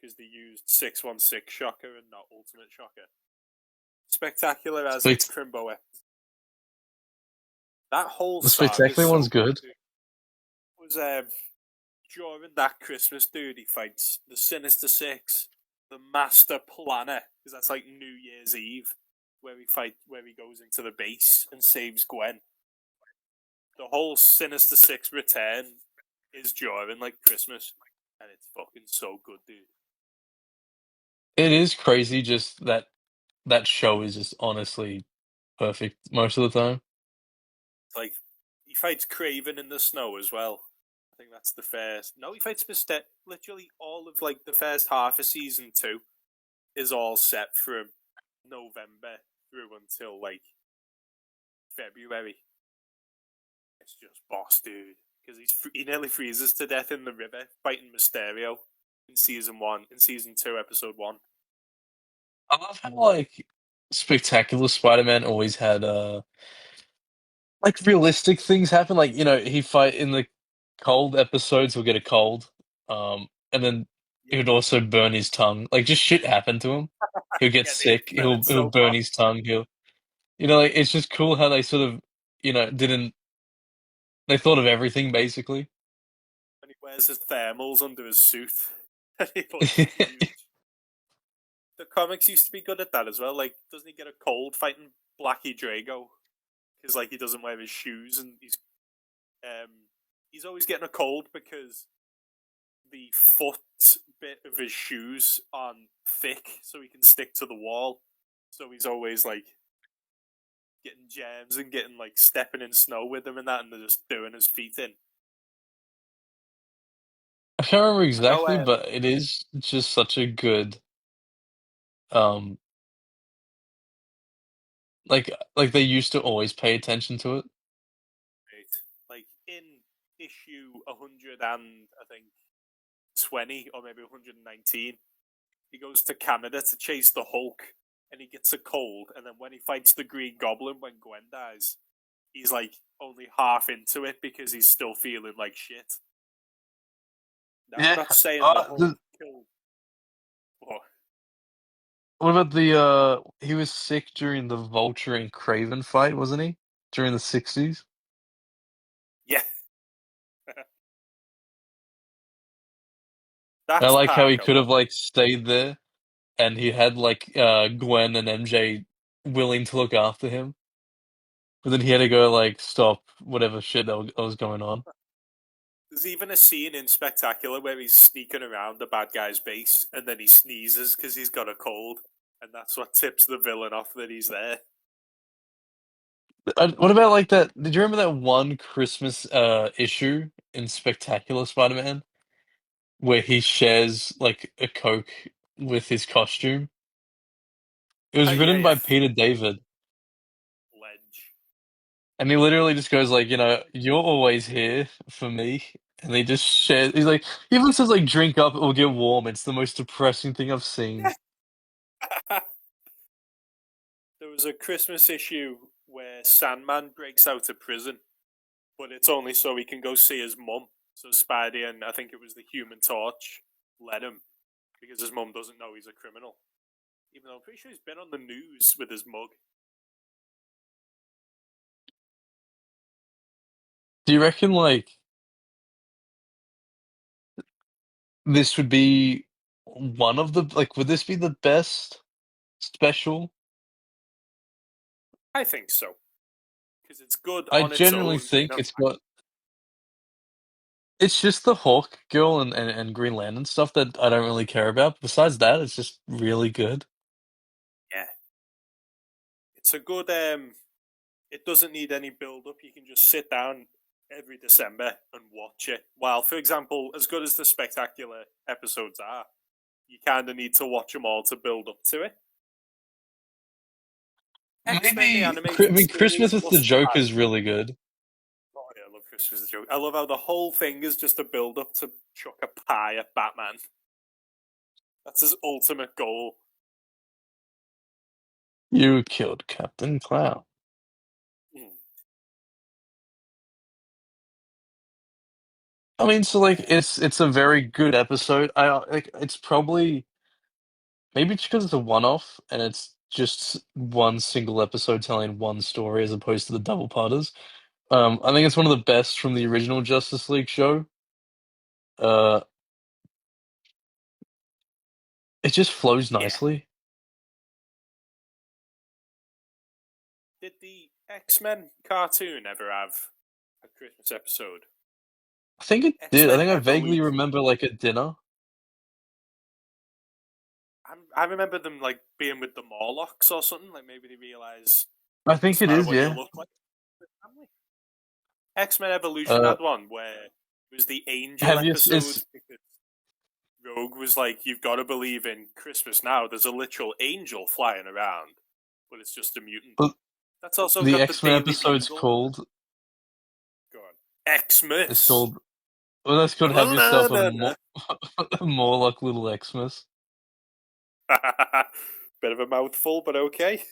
Speaker 6: because they used 616 Shocker and not Ultimate Shocker. Spectacular as its
Speaker 4: Spect-
Speaker 6: Crimbo. That whole
Speaker 4: the
Speaker 6: saga is
Speaker 4: Spectacular
Speaker 6: so
Speaker 4: one's
Speaker 6: good.
Speaker 4: good.
Speaker 6: Dude. It was during that Christmas, dude. He fights the Sinister Six, the Master Planner, because that's like New Year's Eve, where he goes into the base and saves Gwen. The whole Sinister Six return is during like Christmas, and it's fucking so good, dude.
Speaker 4: It is crazy. Just that show is just honestly perfect most of the time.
Speaker 6: It's like he fights Craven in the snow as well. I think that's the first. No, he fights literally all of like the first half of season 2 is all set from November through until like February. It's just boss, dude. Because he nearly freezes to death in the river fighting Mysterio in season 1, in season 2, episode 1.
Speaker 4: I love how like Spectacular Spider-Man always had like realistic things happen. Like he fight in the cold episodes. He'll get a cold, and then he
Speaker 6: Yeah,
Speaker 4: would also burn his tongue. Like just shit happened to him. He'll get
Speaker 6: yeah, dude.
Speaker 4: sick.
Speaker 6: And
Speaker 4: He'll
Speaker 6: it's
Speaker 4: he'll
Speaker 6: so
Speaker 4: burn
Speaker 6: hot
Speaker 4: his tongue. He'll like it's just cool how they sort of didn't they thought of everything basically.
Speaker 6: when he wears his thermals under his suit and he looks huge. The comics used to be good at that as well. Like, doesn't he get a cold fighting Blackie Drago? Because like he doesn't wear his shoes and he's always getting a cold because the foot bit of his shoes aren't thick, so he can stick to the wall. So he's always like getting jams and getting like stepping in snow with him and that, and they're just doing his feet in.
Speaker 4: I can't remember
Speaker 6: I know.
Speaker 4: exactly, but it is just such a good um like they used to always pay attention to it.
Speaker 6: Like in issue 100 and I think 20 or maybe 119, he goes to Canada to chase the Hulk and he gets a cold. And then when he fights the Green Goblin when Gwen dies, he's like only half into it because he's still feeling like shit. Now, I'm
Speaker 4: Yeah.
Speaker 6: not saying the Hulk killed. Oh,
Speaker 4: What about the he was sick during the Vulture and Craven fight, wasn't he? During the '60s?
Speaker 6: yeah,
Speaker 4: I
Speaker 6: that's
Speaker 4: like how he
Speaker 6: Parker
Speaker 4: could have
Speaker 6: one.
Speaker 4: like stayed there and he had like Gwen and MJ willing to look after him. But then he had to go like stop whatever shit that was going on.
Speaker 6: There's even a scene in Spectacular where he's sneaking around the bad guy's base and then he sneezes because he's got a cold, and that's what tips the villain off that he's there.
Speaker 4: What about like that? Did you remember that one Christmas issue in Spectacular Spider-Man where he shares like a Coke with his costume? It was
Speaker 6: Yeah,
Speaker 4: written
Speaker 6: yeah.
Speaker 4: by Peter David.
Speaker 6: Ledge.
Speaker 4: And he literally just goes like, you're always here for me. And they just share. He's like, he even says like, drink up, it will get warm. It's the most depressing thing I've seen.
Speaker 6: There was a Christmas issue where Sandman breaks out of prison, but it's only so he can go see his mum. So Spidey and I think it was the Human Torch let him because his mum doesn't know he's a criminal. Even though I'm pretty sure he's been on the news with his mug.
Speaker 4: Do you reckon like this would be one of the like? Would this be the best special?
Speaker 6: I think so. Because it's good
Speaker 4: I
Speaker 6: on its
Speaker 4: genuinely
Speaker 6: own.
Speaker 4: think it's got. It's just the Hawk Girl and Green Lantern stuff that I don't really care about. Besides that, it's just really good.
Speaker 6: Yeah. It's a good it doesn't need any build up. You can just sit down every December and watch it. While, for example, as good as the spectacular episodes are, you kind of need to watch them all to build up to it. X-Men the
Speaker 4: Maybe I
Speaker 6: animated
Speaker 4: mean
Speaker 6: series
Speaker 4: Christmas with the
Speaker 6: must
Speaker 4: Joke
Speaker 6: have.
Speaker 4: is really good.
Speaker 6: Oh yeah, I love Christmas the Joke. I love how the whole thing is just a build up to chuck a pie at Batman. That's his ultimate goal.
Speaker 4: You killed Captain Clown.
Speaker 6: Mm.
Speaker 4: I mean, so like it's a very good episode. I like it's probably maybe it's because it's a one-off and it's just one single episode telling one story as opposed to the double parters. I think it's one of the best from the original Justice League show. Uh, it just flows
Speaker 6: Yeah.
Speaker 4: nicely.
Speaker 6: Did the X-Men cartoon ever have a Christmas episode?
Speaker 4: I think it did. I
Speaker 6: X-Men
Speaker 4: think I vaguely
Speaker 6: Evolution.
Speaker 4: remember like a dinner.
Speaker 6: I remember them like being with the Morlocks or something. Like maybe they realize
Speaker 4: I
Speaker 6: it
Speaker 4: think
Speaker 6: doesn't
Speaker 4: it
Speaker 6: matter
Speaker 4: is,
Speaker 6: what you
Speaker 4: yeah.
Speaker 6: look like. X-Men Evolution
Speaker 4: Uh,
Speaker 6: had one where it was the Angel
Speaker 4: have you?
Speaker 6: episode
Speaker 4: It's
Speaker 6: because Rogue was like, "You've got to believe in Christmas now." There's a literal angel flying around, but it's just a mutant.
Speaker 4: uh,
Speaker 6: That's also
Speaker 4: the
Speaker 6: got the
Speaker 4: X-Men
Speaker 6: Daily
Speaker 4: episode's
Speaker 6: Bugle.
Speaker 4: called.
Speaker 6: Go on.
Speaker 4: It's
Speaker 6: Xmas.
Speaker 4: called. Well, that's called "Have Yourself a a Morlock Little Xmas."
Speaker 6: Bit of a mouthful, but okay.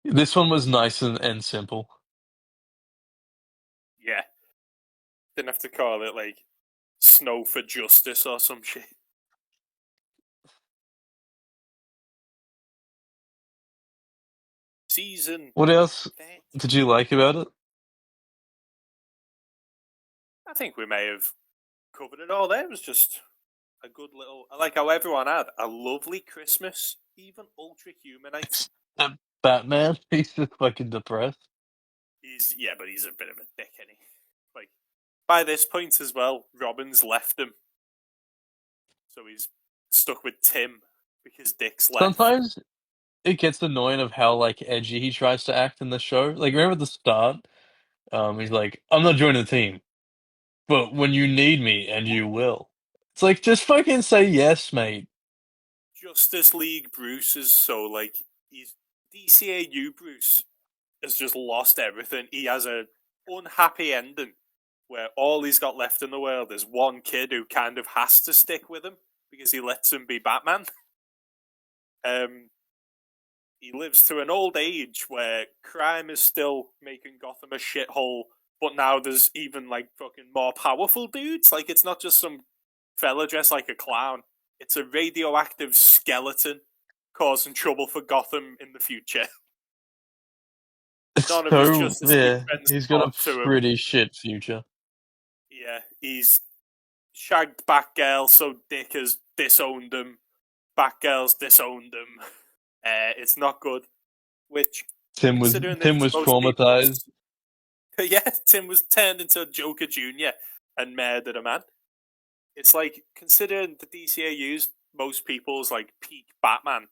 Speaker 4: This one was nice and simple.
Speaker 6: Yeah. Didn't have to call it like Snow for Justice or some shit. Season
Speaker 4: What else
Speaker 6: 30.
Speaker 4: did you like about it?
Speaker 6: I think we may have covered it all there. It was just a good little. I like how everyone had a lovely Christmas, even Ultra Humanite.
Speaker 4: Batman, he's just fucking depressed.
Speaker 6: Yeah, but he's a bit of a dick, isn't he? Like, by this point as well, Robin's left him. So he's stuck with Tim because Dick's left.
Speaker 4: Sometimes it gets annoying of how like edgy he tries to act in the show. Like remember at the start, he's like, "I'm not joining the team, but when you need me, and you will." It's like just fucking say yes, mate.
Speaker 6: Justice League Bruce is so like he's DCAU Bruce has just lost everything. He has a unhappy ending where all he's got left in the world is one kid who kind of has to stick with him because he lets him be Batman. He lives to an old age where crime is still making Gotham a shithole, but now there's even like fucking more powerful dudes. Like it's not just some fella dressed like a clown. It's a radioactive skeleton causing trouble for Gotham in the future. None of his
Speaker 4: So
Speaker 6: Justice League
Speaker 4: yeah,
Speaker 6: friends
Speaker 4: he's got
Speaker 6: talk
Speaker 4: a
Speaker 6: to him.
Speaker 4: pretty shit future.
Speaker 6: Yeah, he's shagged Batgirl, so Dick has disowned him. Batgirl's disowned him. It's not good. Which,
Speaker 4: Tim was
Speaker 6: considering this
Speaker 4: Tim
Speaker 6: is
Speaker 4: was
Speaker 6: most
Speaker 4: traumatized.
Speaker 6: people's... Yeah, Tim was turned into Joker Jr. and murdered a man. It's like, considering the DCAU's most people's like peak Batman,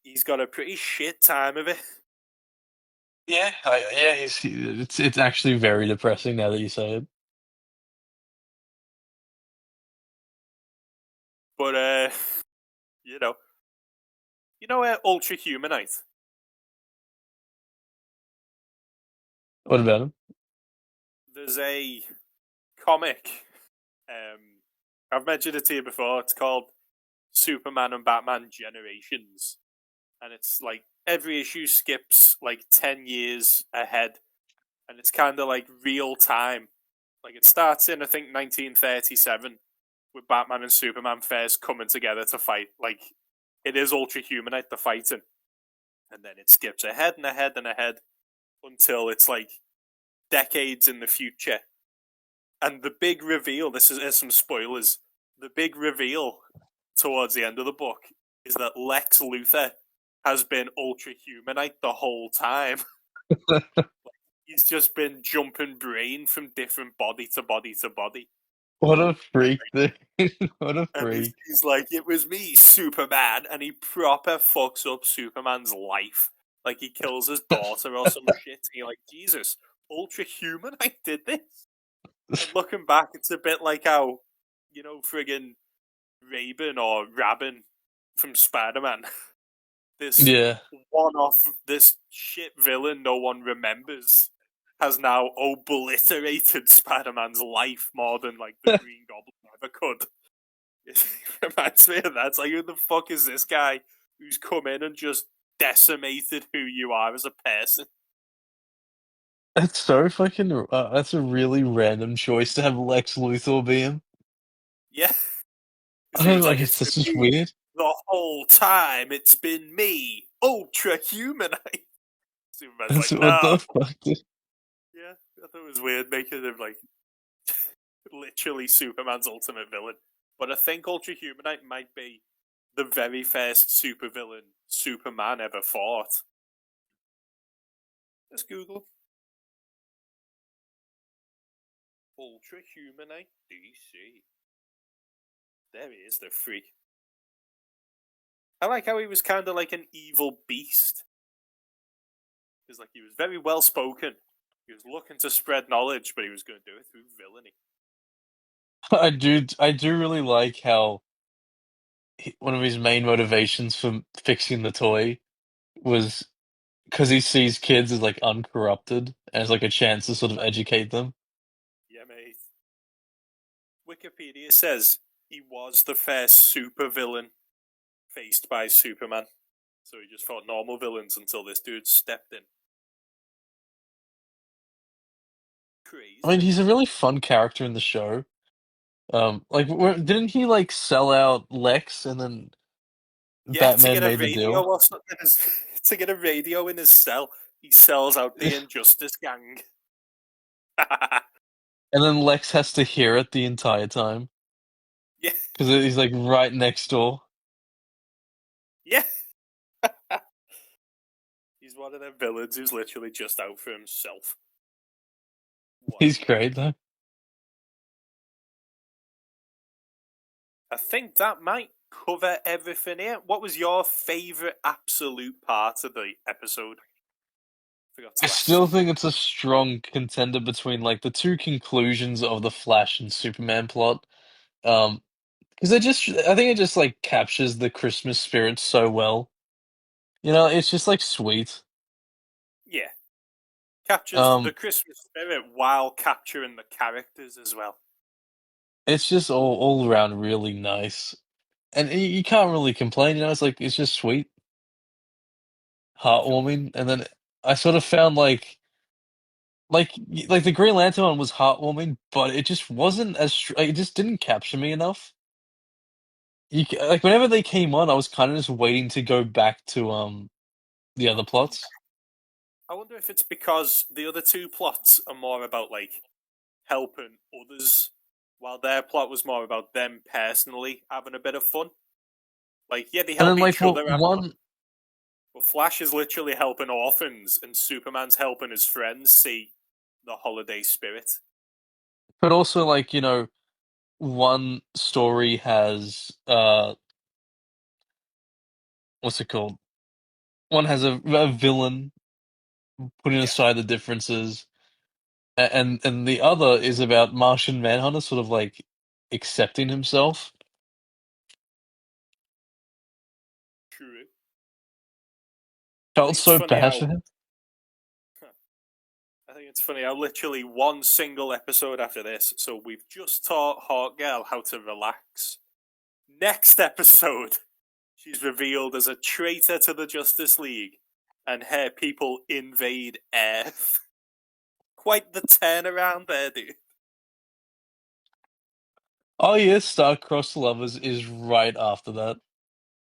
Speaker 6: he's got a pretty shit time of it.
Speaker 4: Yeah, yeah, it's actually very depressing now that you say it.
Speaker 6: But you know, Ultra Humanite.
Speaker 4: What about him?
Speaker 6: There's a comic. I've mentioned it to you before. It's called Superman and Batman Generations, and it's like every issue skips like 10 years ahead, and it's kind of like real time. Like it starts in, I think, 1937 with Batman and Superman first coming together to fight. Like it is Ultra Humanite the fighting, and then it skips ahead and ahead and ahead until it's like decades in the future. And the big reveal, there's some spoilers. The big reveal towards the end of the book is that Lex Luthor has been Ultra Humanite the whole time. He's just been jumping brain from different body to body to body.
Speaker 4: What a freak, dude. What a
Speaker 6: And
Speaker 4: freak.
Speaker 6: he's like, it was me, Superman, and he proper fucks up Superman's life. Like he kills his daughter or some shit. And you're like, Jesus, Ultra Human, I did this. And looking back, it's a bit like how, friggin' Raven or Rabin from Spider-Man. This
Speaker 4: Yeah.
Speaker 6: one-off, this shit villain no one remembers has now obliterated Spider-Man's life more than like the Green Goblin ever could. It reminds me of that. It's like, who the fuck is this guy who's come in and just decimated who you are as a person?
Speaker 4: That's so fucking. That's a really random choice to have Lex Luthor be him.
Speaker 6: Yeah.
Speaker 4: I
Speaker 6: He
Speaker 4: don't
Speaker 6: was
Speaker 4: know,
Speaker 6: like,
Speaker 4: it's
Speaker 6: it's
Speaker 4: just
Speaker 6: been me
Speaker 4: weird.
Speaker 6: the whole time. It's been me, Ultra Humanite. Superman's
Speaker 4: That's
Speaker 6: like,
Speaker 4: what
Speaker 6: no.
Speaker 4: the fuck, dude.
Speaker 6: Yeah, I thought it was weird making him like literally Superman's ultimate villain. But I think Ultra Humanite might be the very first supervillain Superman ever fought. Let's Google. Ultra Humanite DC. There he is, the freak. I like how he was kind of like an evil beast. Because like he was very well spoken. He was looking to spread knowledge, but he was going to do it through villainy.
Speaker 4: I do really like how one of his main motivations for fixing the toy was because he sees kids as like uncorrupted and as like a chance to sort of educate them.
Speaker 6: Yeah, mate. Wikipedia says he was the first supervillain faced by Superman. So he just fought normal villains until this dude stepped in. Crazy.
Speaker 4: I mean, he's a really fun character in the show. Didn't he like sell out Lex and then
Speaker 6: Yeah, to
Speaker 4: Batman
Speaker 6: get a
Speaker 4: made the
Speaker 6: radio
Speaker 4: deal?
Speaker 6: or something. To get a radio in his cell, he sells out the Injustice Gang.
Speaker 4: And then Lex has to hear it the entire time
Speaker 6: Yeah,
Speaker 4: because he's like right next door.
Speaker 6: yeah. He's one of them villains who's literally just out for himself.
Speaker 4: He's great though.
Speaker 6: I think that might cover everything here. What was your favourite absolute part of the episode? Forgot to
Speaker 4: I
Speaker 6: ask.
Speaker 4: still think it's a strong contender between like the two conclusions of the Flash and Superman plot. Because I think it just like captures the Christmas spirit so well. You know, it's just like sweet.
Speaker 6: Yeah, captures the
Speaker 4: Um,
Speaker 6: Christmas spirit while capturing the characters as well.
Speaker 4: it's just all around really nice, and you can't really complain. You know, it's just sweet,
Speaker 6: Sure.
Speaker 4: heartwarming, and then I sort of found like the Green Lantern one was heartwarming, but it just wasn't it just didn't capture me enough. Like whenever they came on, I was kind of just waiting to go back to the other plots.
Speaker 6: I wonder if it's because the other two plots are more about like helping others, while their plot was more about them personally having a bit of fun. Like, yeah, they
Speaker 4: And
Speaker 6: help
Speaker 4: then
Speaker 6: each other have fun,
Speaker 4: one,
Speaker 6: but Flash is literally helping orphans, and Superman's helping his friends see the holiday spirit.
Speaker 4: but also like one story has what's it called? One has a villain putting
Speaker 6: Yeah,
Speaker 4: aside the differences, and the other is about Martian Manhunter sort of like accepting himself.
Speaker 6: true. I
Speaker 4: Felt
Speaker 6: think it's
Speaker 4: so
Speaker 6: funny
Speaker 4: bad
Speaker 6: how
Speaker 4: for him.
Speaker 6: I think it's funny how literally one single episode after this, so we've just taught Hawkgirl how to relax. Next episode, she's revealed as a traitor to the Justice League and her people invade Earth. Quite the turnaround there, dude.
Speaker 4: Oh yeah, Star-Crossed Lovers is right after that.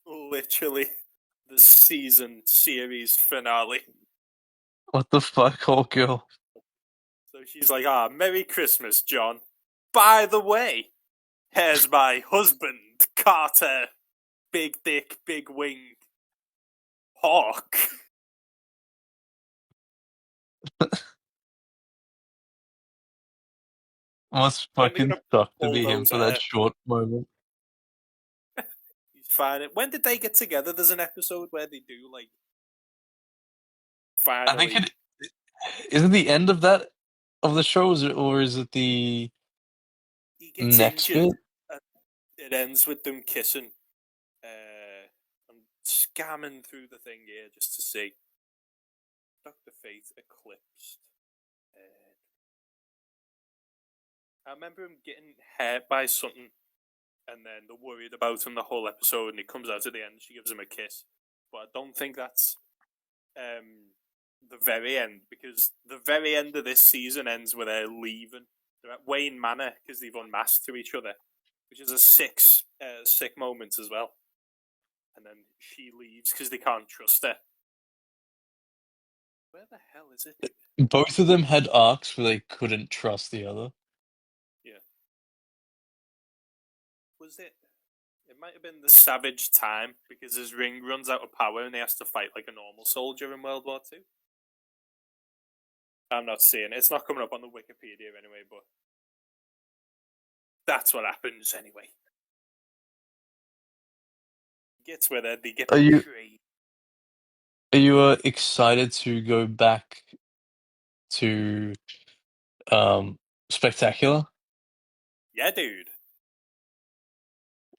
Speaker 6: Literally, the season series finale.
Speaker 4: What the fuck, Hulk girl?
Speaker 6: So she's like, Merry Christmas, John. By the way, here's my husband, Carter. Big dick, big wing. Hawk.
Speaker 4: Must
Speaker 6: When they're
Speaker 4: fucking
Speaker 6: gonna
Speaker 4: suck to be him
Speaker 6: bulldoze
Speaker 4: for that
Speaker 6: her,
Speaker 4: short moment.
Speaker 6: he's fine. When did they get together? There's an episode where they do, like,
Speaker 4: I think
Speaker 6: finally.
Speaker 4: it isn't the end of that of the show, or is it the
Speaker 6: He gets
Speaker 4: next
Speaker 6: injured,
Speaker 4: bit?
Speaker 6: and it ends with them kissing. I'm scamming through the thing here just to see. Dr. Fate eclipsed. I remember him getting hurt by something, and then they're worried about him the whole episode, and he comes out at the end, she gives him a kiss. But I don't think that's the very end, because the very end of this season ends with her leaving. They're at Wayne Manor because they've unmasked to each other, which is a sick moment as well. And then she leaves because they can't trust her. Where the hell is it?
Speaker 4: Both of them had arcs where they couldn't trust the other.
Speaker 6: Yeah. Was it? It might have been the Savage Time, because his ring runs out of power and he has to fight like a normal soldier in World War II. I'm not seeing it. It's not coming up on the Wikipedia anyway, but that's what happens anyway. Gets with it. They get
Speaker 4: Are you
Speaker 6: betrayed.
Speaker 4: are you excited to go back to Spectacular?
Speaker 6: Yeah, dude.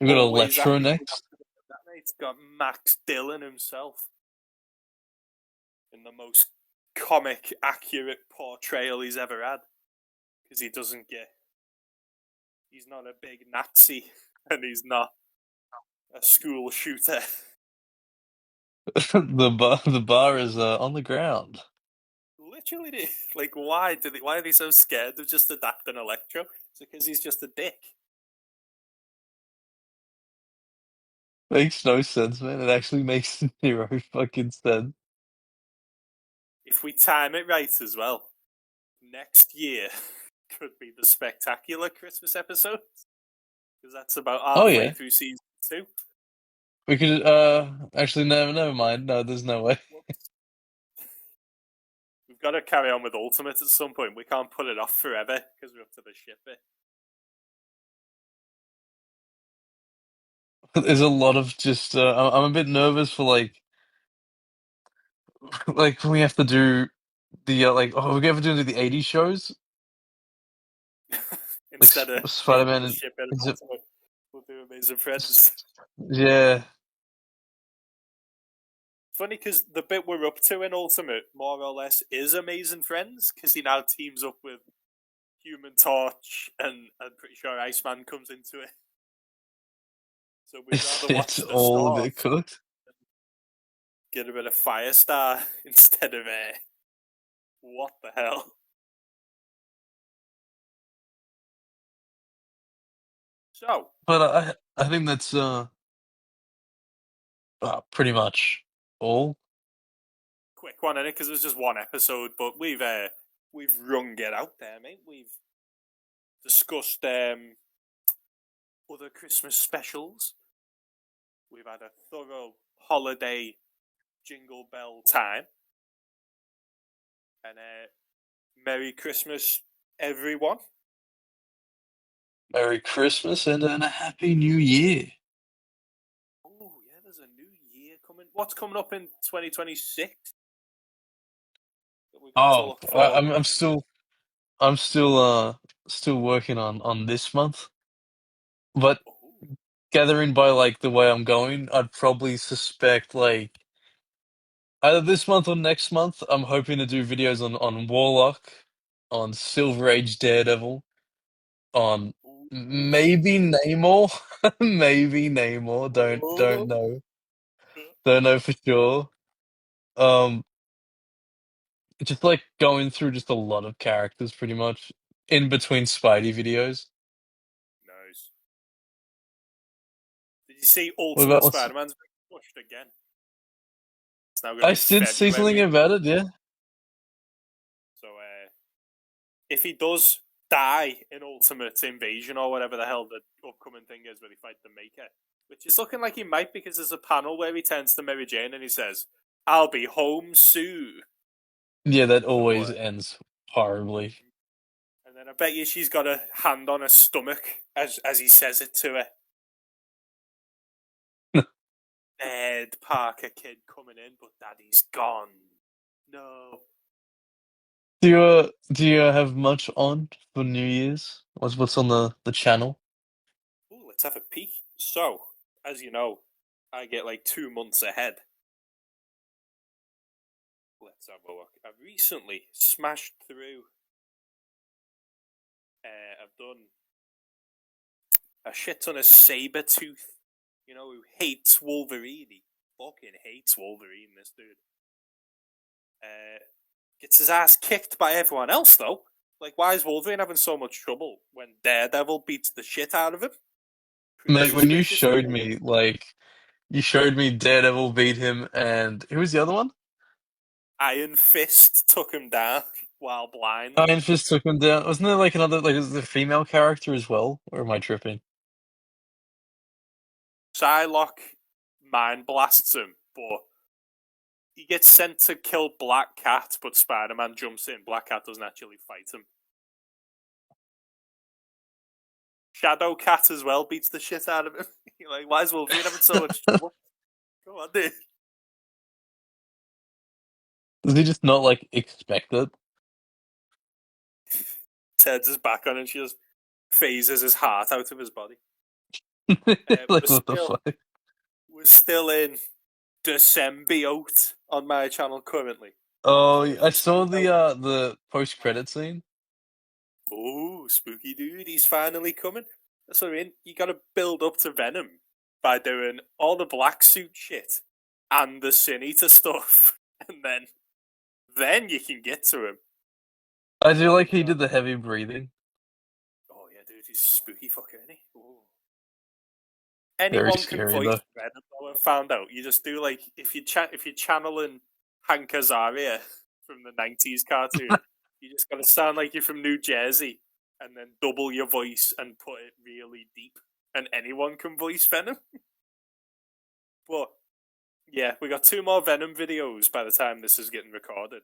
Speaker 4: We got
Speaker 6: Always
Speaker 4: Electro
Speaker 6: happy.
Speaker 4: next.
Speaker 6: That mate's got Max Dillon himself in the most comic accurate portrayal he's ever had, because he doesn't get. He's not a big Nazi, and he's not a school shooter.
Speaker 4: The bar is on the ground.
Speaker 6: Literally, like, why are they so scared of just adapting Electro? It's because he's just a dick.
Speaker 4: Makes no sense, man. It actually makes zero fucking sense.
Speaker 6: If we time it right as well, next year could be the spectacular Christmas episode, because that's about
Speaker 4: Oh
Speaker 6: halfway
Speaker 4: yeah,
Speaker 6: through season 2.
Speaker 4: we could actually never mind. No, there's no way.
Speaker 6: We've got to carry on with Ultimate at some point. We can't put it off forever because we're up to the ship bit.
Speaker 4: There's a lot of just I'm a bit nervous for like when we have to do the like we have to do the '80s shows like
Speaker 6: Instead of
Speaker 4: Spider-Man
Speaker 6: the
Speaker 4: and
Speaker 6: ship in
Speaker 4: is it
Speaker 6: Ultimate, we'll do Amazing Friends.
Speaker 4: yeah.
Speaker 6: Funny because the bit we're up to in Ultimate, more or less, is Amazing Friends, because he now teams up with Human Torch, and I'm pretty sure Iceman comes into it. So we'd rather watch
Speaker 4: It's
Speaker 6: the
Speaker 4: all a
Speaker 6: start,
Speaker 4: bit cooked.
Speaker 6: get a bit of Firestar instead of what the hell. So,
Speaker 4: But I think that's pretty much all.
Speaker 6: quick one in it because it was just one episode, but we've wrung it out there, mate. We've discussed other Christmas specials. We've had a thorough holiday jingle bell time, and Merry Christmas, everyone.
Speaker 4: Merry Christmas and a Happy New Year.
Speaker 6: Oh yeah, there's a new year coming. What's coming up in 2026 that we've got to
Speaker 4: Oh,
Speaker 6: look forward
Speaker 4: I'm still working on this month, but
Speaker 6: to? Oh,
Speaker 4: gathering by like the way I'm going, I'd probably suspect like either this month or next month. I'm hoping to do videos on Warlock, on Silver Age Daredevil, on
Speaker 6: ooh,
Speaker 4: maybe Namor, maybe Namor. Don't
Speaker 6: oh.
Speaker 4: know, don't know for sure. Um, just like going through just a lot of characters, pretty much in between Spidey videos.
Speaker 6: Nice. Did you see
Speaker 4: What about
Speaker 6: Ultimate Spider-Man's being pushed again? It's now going to
Speaker 4: I
Speaker 6: be
Speaker 4: did see something
Speaker 6: February.
Speaker 4: about it. Yeah.
Speaker 6: So if he does die in Ultimate Invasion or whatever the hell the upcoming thing is where he fight the Maker, which is looking like he might because there's a panel where he turns to Mary Jane and he says, "I'll be home soon."
Speaker 4: Yeah, that
Speaker 6: So,
Speaker 4: always ends horribly.
Speaker 6: and then I bet you she's got a hand on her stomach as he says it to her. Ned Parker kid coming in, but Daddy's gone. No.
Speaker 4: Do you have much on for New Year's? What's on the channel?
Speaker 6: Ooh, let's have a peek. So, as you know, I get like 2 months ahead. Let's have a look. I've recently smashed through. I've done a shit ton of Sabretooth, who hates Wolverine. He fucking hates Wolverine, this dude. Gets his ass kicked by everyone else, though. Like, why is Wolverine having so much trouble when Daredevil beats the shit out of him? Pretty
Speaker 4: Mate, when you
Speaker 6: suspicious.
Speaker 4: showed me, you showed me Daredevil beat him, and who was the other one?
Speaker 6: Iron Fist took him down while blind.
Speaker 4: Iron Fist took him down. Wasn't there like another, like, was the female character as well? Or am I tripping?
Speaker 6: Psylocke mind blasts him, but he gets sent to kill Black Cat, but Spider-Man jumps in. Black Cat doesn't actually fight him. Shadow Cat as well beats the shit out of him. You're like, why is Wolverine having so much trouble? Come on, dude.
Speaker 4: Does he just not like expect it?
Speaker 6: Turns his back on and she just phases his heart out of his body.
Speaker 4: Like what the fuck?
Speaker 6: We're still in Decembiote on my channel currently.
Speaker 4: Oh, I saw the post credit scene.
Speaker 6: Oh, spooky dude, he's finally coming. That's what I mean. You gotta build up to Venom by doing all the black suit shit and the Sin Eater stuff. And then you can get to him.
Speaker 4: I do like he did the heavy breathing.
Speaker 6: Oh yeah, dude, he's a spooky fucker, isn't he? Ooh.
Speaker 4: Very
Speaker 6: Anyone can
Speaker 4: scary
Speaker 6: voice
Speaker 4: though.
Speaker 6: Venom, though, I found out. You just do like if you're channeling Hank Azaria from the 90s cartoon, you just gotta sound like you're from New Jersey and then double your voice and put it really deep. And anyone can voice Venom. But yeah, we got 2 more Venom videos by the time this is getting recorded.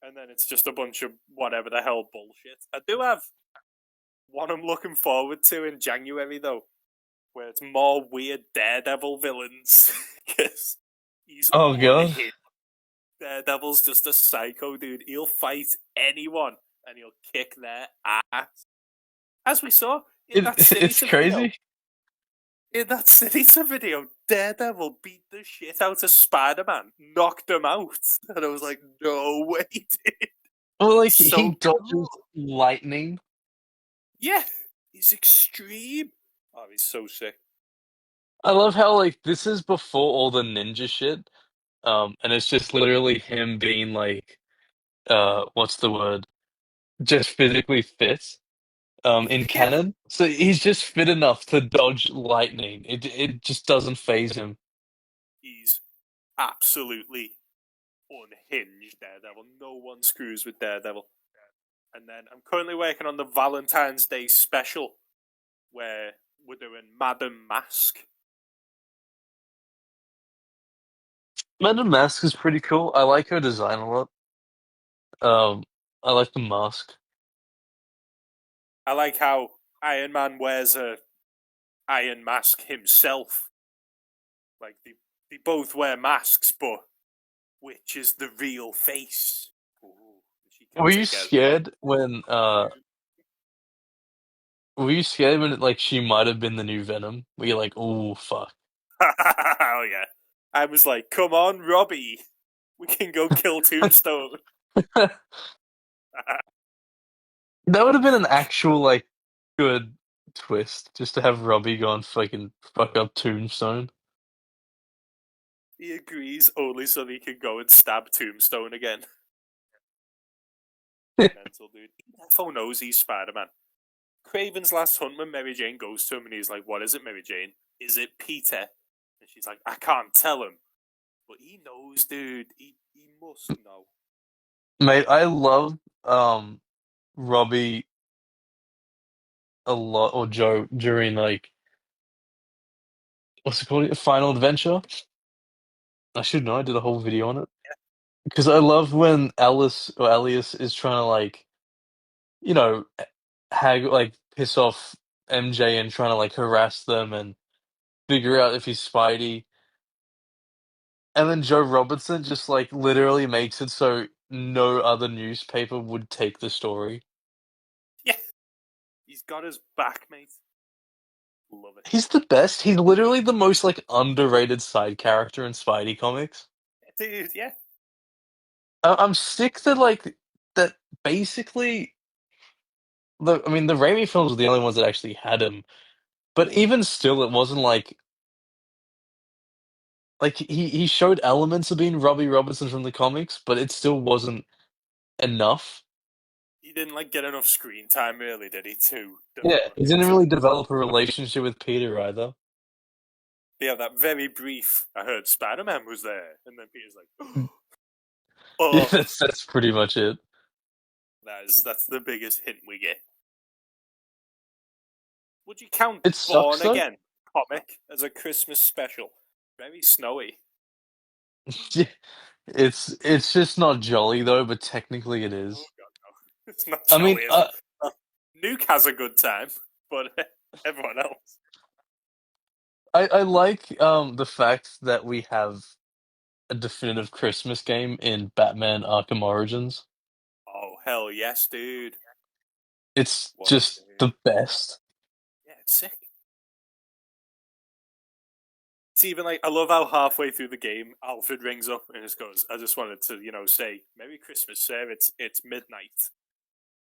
Speaker 6: And then it's just a bunch of whatever the hell bullshit. I do have one I'm looking forward to in January though, where it's more weird Daredevil villains. Because he's
Speaker 4: Oh god.
Speaker 6: unhinged. Daredevil's just a psycho dude. He'll fight anyone and he'll kick their ass. As we saw in that
Speaker 4: It's
Speaker 6: Sin Eater
Speaker 4: crazy.
Speaker 6: video. In that Sin Eater video, Daredevil beat the shit out of Spider-Man, knocked him out. And I was like, no way, dude.
Speaker 4: Well, like
Speaker 6: So
Speaker 4: he dodges
Speaker 6: cool.
Speaker 4: lightning.
Speaker 6: Yeah, he's extreme. Oh, he's so sick.
Speaker 4: I love how like this is before all the ninja shit. And it's just literally him being like what's the word? Just physically fit. In
Speaker 6: Yeah,
Speaker 4: canon. So he's just fit enough to dodge lightning. It just doesn't phase him.
Speaker 6: he's absolutely unhinged Daredevil. No one screws with Daredevil. And then I'm currently working on the Valentine's Day special where we're doing Madam Mask.
Speaker 4: Madam Mask is pretty cool. I like her design a lot. I like the mask.
Speaker 6: I like how Iron Man wears a Iron Mask himself. Like they both wear masks, but which is the real face? Ooh, she can
Speaker 4: Were you
Speaker 6: take
Speaker 4: scared when were you scared when like she might have been the new Venom? Were you like, oh fuck?
Speaker 6: Oh yeah. I was like, come on, Robbie. We can go kill Tombstone.
Speaker 4: That would have been an actual like good twist, just to have Robbie go and fucking fuck up Tombstone.
Speaker 6: He agrees only so that he can go and stab Tombstone again. Mental dude. He defo knows he's Spider-Man. Craven's last hunt when Mary Jane goes to him and he's like, "What is it, Mary Jane? Is it Peter?" And she's like, "I can't tell him." But he knows, dude. He must know.
Speaker 4: Mate, I love Robbie a lot, or Joe, during like what's it called? Final Adventure. I should know. I did a whole video on it because I love when Alice or Alias is trying to like, you know, like piss off MJ and trying to like harass them and figure out if he's Spidey. And then Joe Robertson just like literally makes it so no other newspaper would take the story.
Speaker 6: Yeah. He's got his back, mate. Love it.
Speaker 4: He's the best. He's literally the most like underrated side character in Spidey comics.
Speaker 6: Dude, yeah.
Speaker 4: I'm sick that like that basically the Raimi films were the only ones that actually had him. But even still it wasn't like he showed elements of being Robbie Robertson from the comics, but it still wasn't enough.
Speaker 6: He didn't like get enough screen time, really, did he, to
Speaker 4: Yeah,
Speaker 6: develop
Speaker 4: he didn't
Speaker 6: into.
Speaker 4: really develop a relationship with Peter either.
Speaker 6: Yeah, that very brief. I heard Spider-Man was there, and then Peter's like,
Speaker 4: Yeah,
Speaker 6: "Oh,
Speaker 4: that's pretty much it.
Speaker 6: that's the biggest hint we get." Would you count
Speaker 4: It
Speaker 6: Born
Speaker 4: sucks though.
Speaker 6: Again comic as a Christmas special? Very snowy.
Speaker 4: Yeah, it's just not jolly though, but technically it
Speaker 6: Oh
Speaker 4: is.
Speaker 6: god, no! It's not
Speaker 4: I mean,
Speaker 6: jolly, is it? Nuke has a good time, but everyone else.
Speaker 4: I like the fact that we have a definitive Christmas game in Batman Arkham Origins.
Speaker 6: Oh hell yes, dude!
Speaker 4: It's
Speaker 6: What a
Speaker 4: just
Speaker 6: game!
Speaker 4: the best.
Speaker 6: Yeah, it's sick. It's even like I love how halfway through the game, Alfred rings up and just goes, "I just wanted to, say Merry Christmas, sir. It's midnight.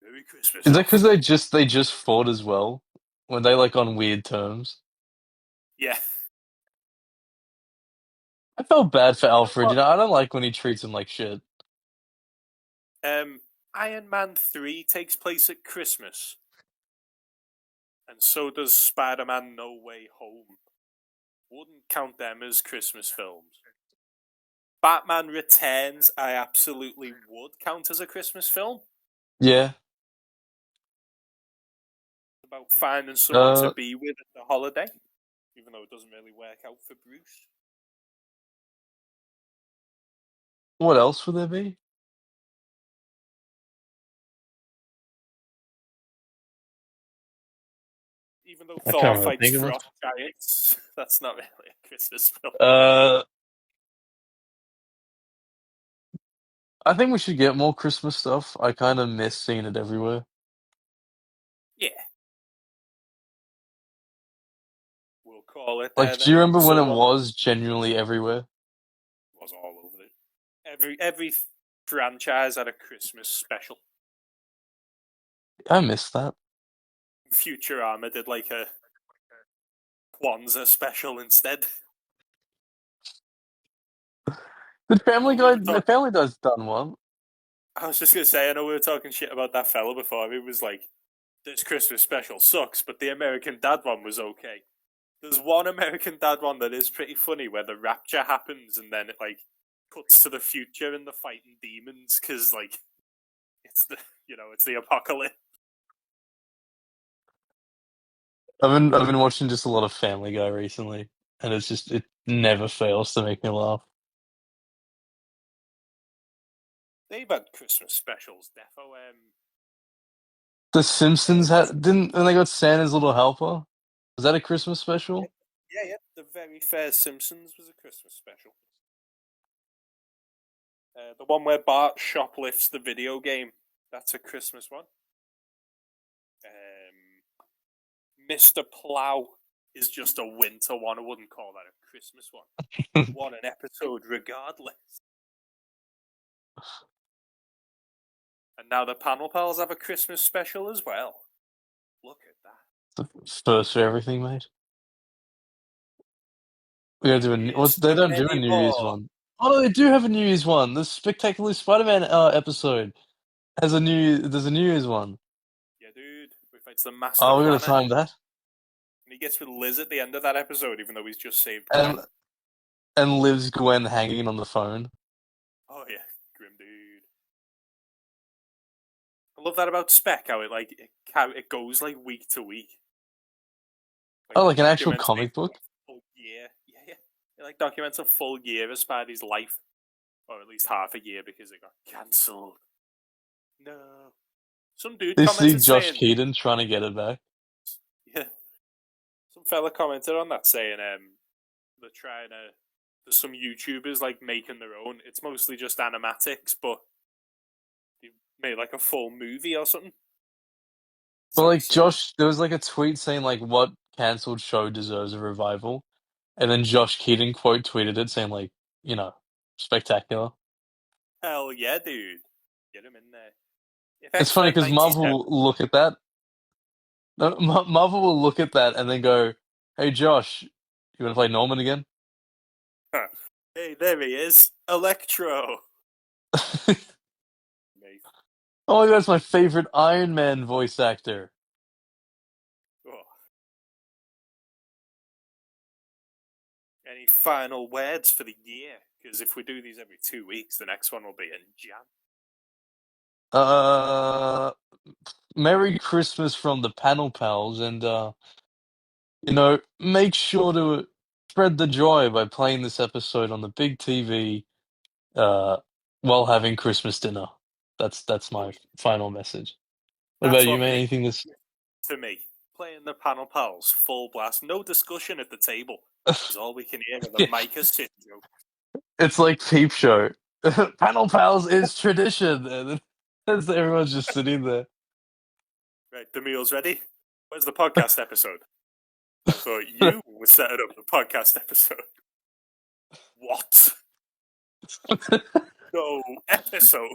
Speaker 6: Merry Christmas,
Speaker 4: Is that because
Speaker 6: Alfred."
Speaker 4: they just fought as well? Were they like on weird terms?
Speaker 6: Yeah.
Speaker 4: I felt bad for
Speaker 6: You know
Speaker 4: Alfred.
Speaker 6: what?
Speaker 4: I don't like when he treats him like shit.
Speaker 6: Iron Man 3 takes place at Christmas, and so does Spider Man No Way Home. Wouldn't count them as Christmas films. Batman Returns, I absolutely would count as a Christmas film.
Speaker 4: Yeah.
Speaker 6: About finding someone to
Speaker 4: Uh,
Speaker 6: be with at the holiday, even though it doesn't really work out for Bruce.
Speaker 4: what else would there be?
Speaker 6: Even though
Speaker 4: I
Speaker 6: Thor
Speaker 4: can't really
Speaker 6: fights
Speaker 4: think of
Speaker 6: frost
Speaker 4: it.
Speaker 6: giants, that's not really a Christmas film.
Speaker 4: Uh, I think we should get more Christmas stuff. I kind of miss seeing it everywhere.
Speaker 6: Yeah, we'll call it there
Speaker 4: Like, do
Speaker 6: then.
Speaker 4: you remember when
Speaker 6: So
Speaker 4: it was genuinely everywhere?
Speaker 6: was all over it. Every franchise had a Christmas special.
Speaker 4: I miss that.
Speaker 6: Futurama did like a Kwanzaa special instead.
Speaker 4: Did
Speaker 6: I know
Speaker 4: Family
Speaker 6: we
Speaker 4: Guy?
Speaker 6: were
Speaker 4: The
Speaker 6: talking.
Speaker 4: Family Guy's done one.
Speaker 6: I was just gonna say, I know we were talking shit about that fella before. He was like, "This Christmas special sucks," but the American Dad one was okay. There's one American Dad one that is pretty funny where the rapture happens and then it like cuts to the future and the fighting demons because like it's the it's the apocalypse.
Speaker 4: I've been watching just a lot of Family Guy recently, and it never fails to make me laugh.
Speaker 6: They've had Christmas specials, defo.
Speaker 4: The Simpsons
Speaker 6: This,
Speaker 4: had didn't, and they got Santa's Little Helper. Was that a Christmas
Speaker 6: yeah,
Speaker 4: special?
Speaker 6: yeah. The very first Simpsons was a Christmas special. The one where Bart shoplifts the video game. That's a Christmas one. Mr. Plow is just a winter one. I wouldn't call that a Christmas one. What an episode, regardless. And now the Panel Pals have a Christmas special as well. Look at that.
Speaker 4: The first for everything, mate. We gotta do a new.
Speaker 6: Here's
Speaker 4: They
Speaker 6: to
Speaker 4: don't do a
Speaker 6: many
Speaker 4: New Year's
Speaker 6: more.
Speaker 4: one. Oh no, they do have a New Year's one. The Spectacular Spider-Man episode has a new. There's a New Year's one.
Speaker 6: Yeah, dude. We fights the Master
Speaker 4: Oh, we gotta
Speaker 6: Planner.
Speaker 4: time that.
Speaker 6: And he gets with Liz at the end of that episode, even though he's just saved Gwen.
Speaker 4: And lives Gwen hanging on the phone.
Speaker 6: Oh yeah, grim dude. I love that about Spec, how it goes like week to week.
Speaker 4: Oh, like
Speaker 6: it
Speaker 4: an actual
Speaker 6: documents
Speaker 4: comic
Speaker 6: a
Speaker 4: book?
Speaker 6: full year. Yeah. It like documents a full year of Spidey's life. Or at least half a year because it got cancelled. No. Some dude
Speaker 4: They see
Speaker 6: commented
Speaker 4: Josh
Speaker 6: saying,
Speaker 4: Keaton trying to get it back.
Speaker 6: yeah. Some fella commented on that saying, they're trying to. There's some YouTubers like making their own. It's mostly just animatics, but they made like a full movie or something.
Speaker 4: But
Speaker 6: So
Speaker 4: like Josh, there was like a tweet saying like, "What cancelled show deserves a revival?" And then Josh Keaton quote tweeted it saying like, spectacular.
Speaker 6: hell yeah, dude, get him in there. If
Speaker 4: It's funny
Speaker 6: X-Men
Speaker 4: because
Speaker 6: 97,
Speaker 4: Marvel will look at that. No, Marvel will look at that and then go, "Hey Josh, you want to play Norman again?"
Speaker 6: hey, there he is, Electro.
Speaker 4: Oh
Speaker 6: Mate.
Speaker 4: my god, it's my favorite Iron Man voice actor.
Speaker 6: Oh. Any final words for the year? Because if we do these every 2 weeks, the next one will be in Jan.
Speaker 4: Uh, Merry Christmas from the Panel Pals, and make sure to spread the joy by playing this episode on the big TV uh, while having Christmas dinner. That's my final message. What
Speaker 6: That's
Speaker 4: about you,
Speaker 6: what
Speaker 4: man?
Speaker 6: makes
Speaker 4: Anything this?
Speaker 6: to me. Playing the panel pals, full blast, no discussion at the table. Is all we can hear are the
Speaker 4: Yeah.
Speaker 6: Micah sit joke.
Speaker 4: It's like Peep Show. Panel Pals is tradition, and as everyone's just sitting there.
Speaker 6: Right, the meal's ready. Where's the podcast episode? I thought you were setting up the podcast episode. What? No episode.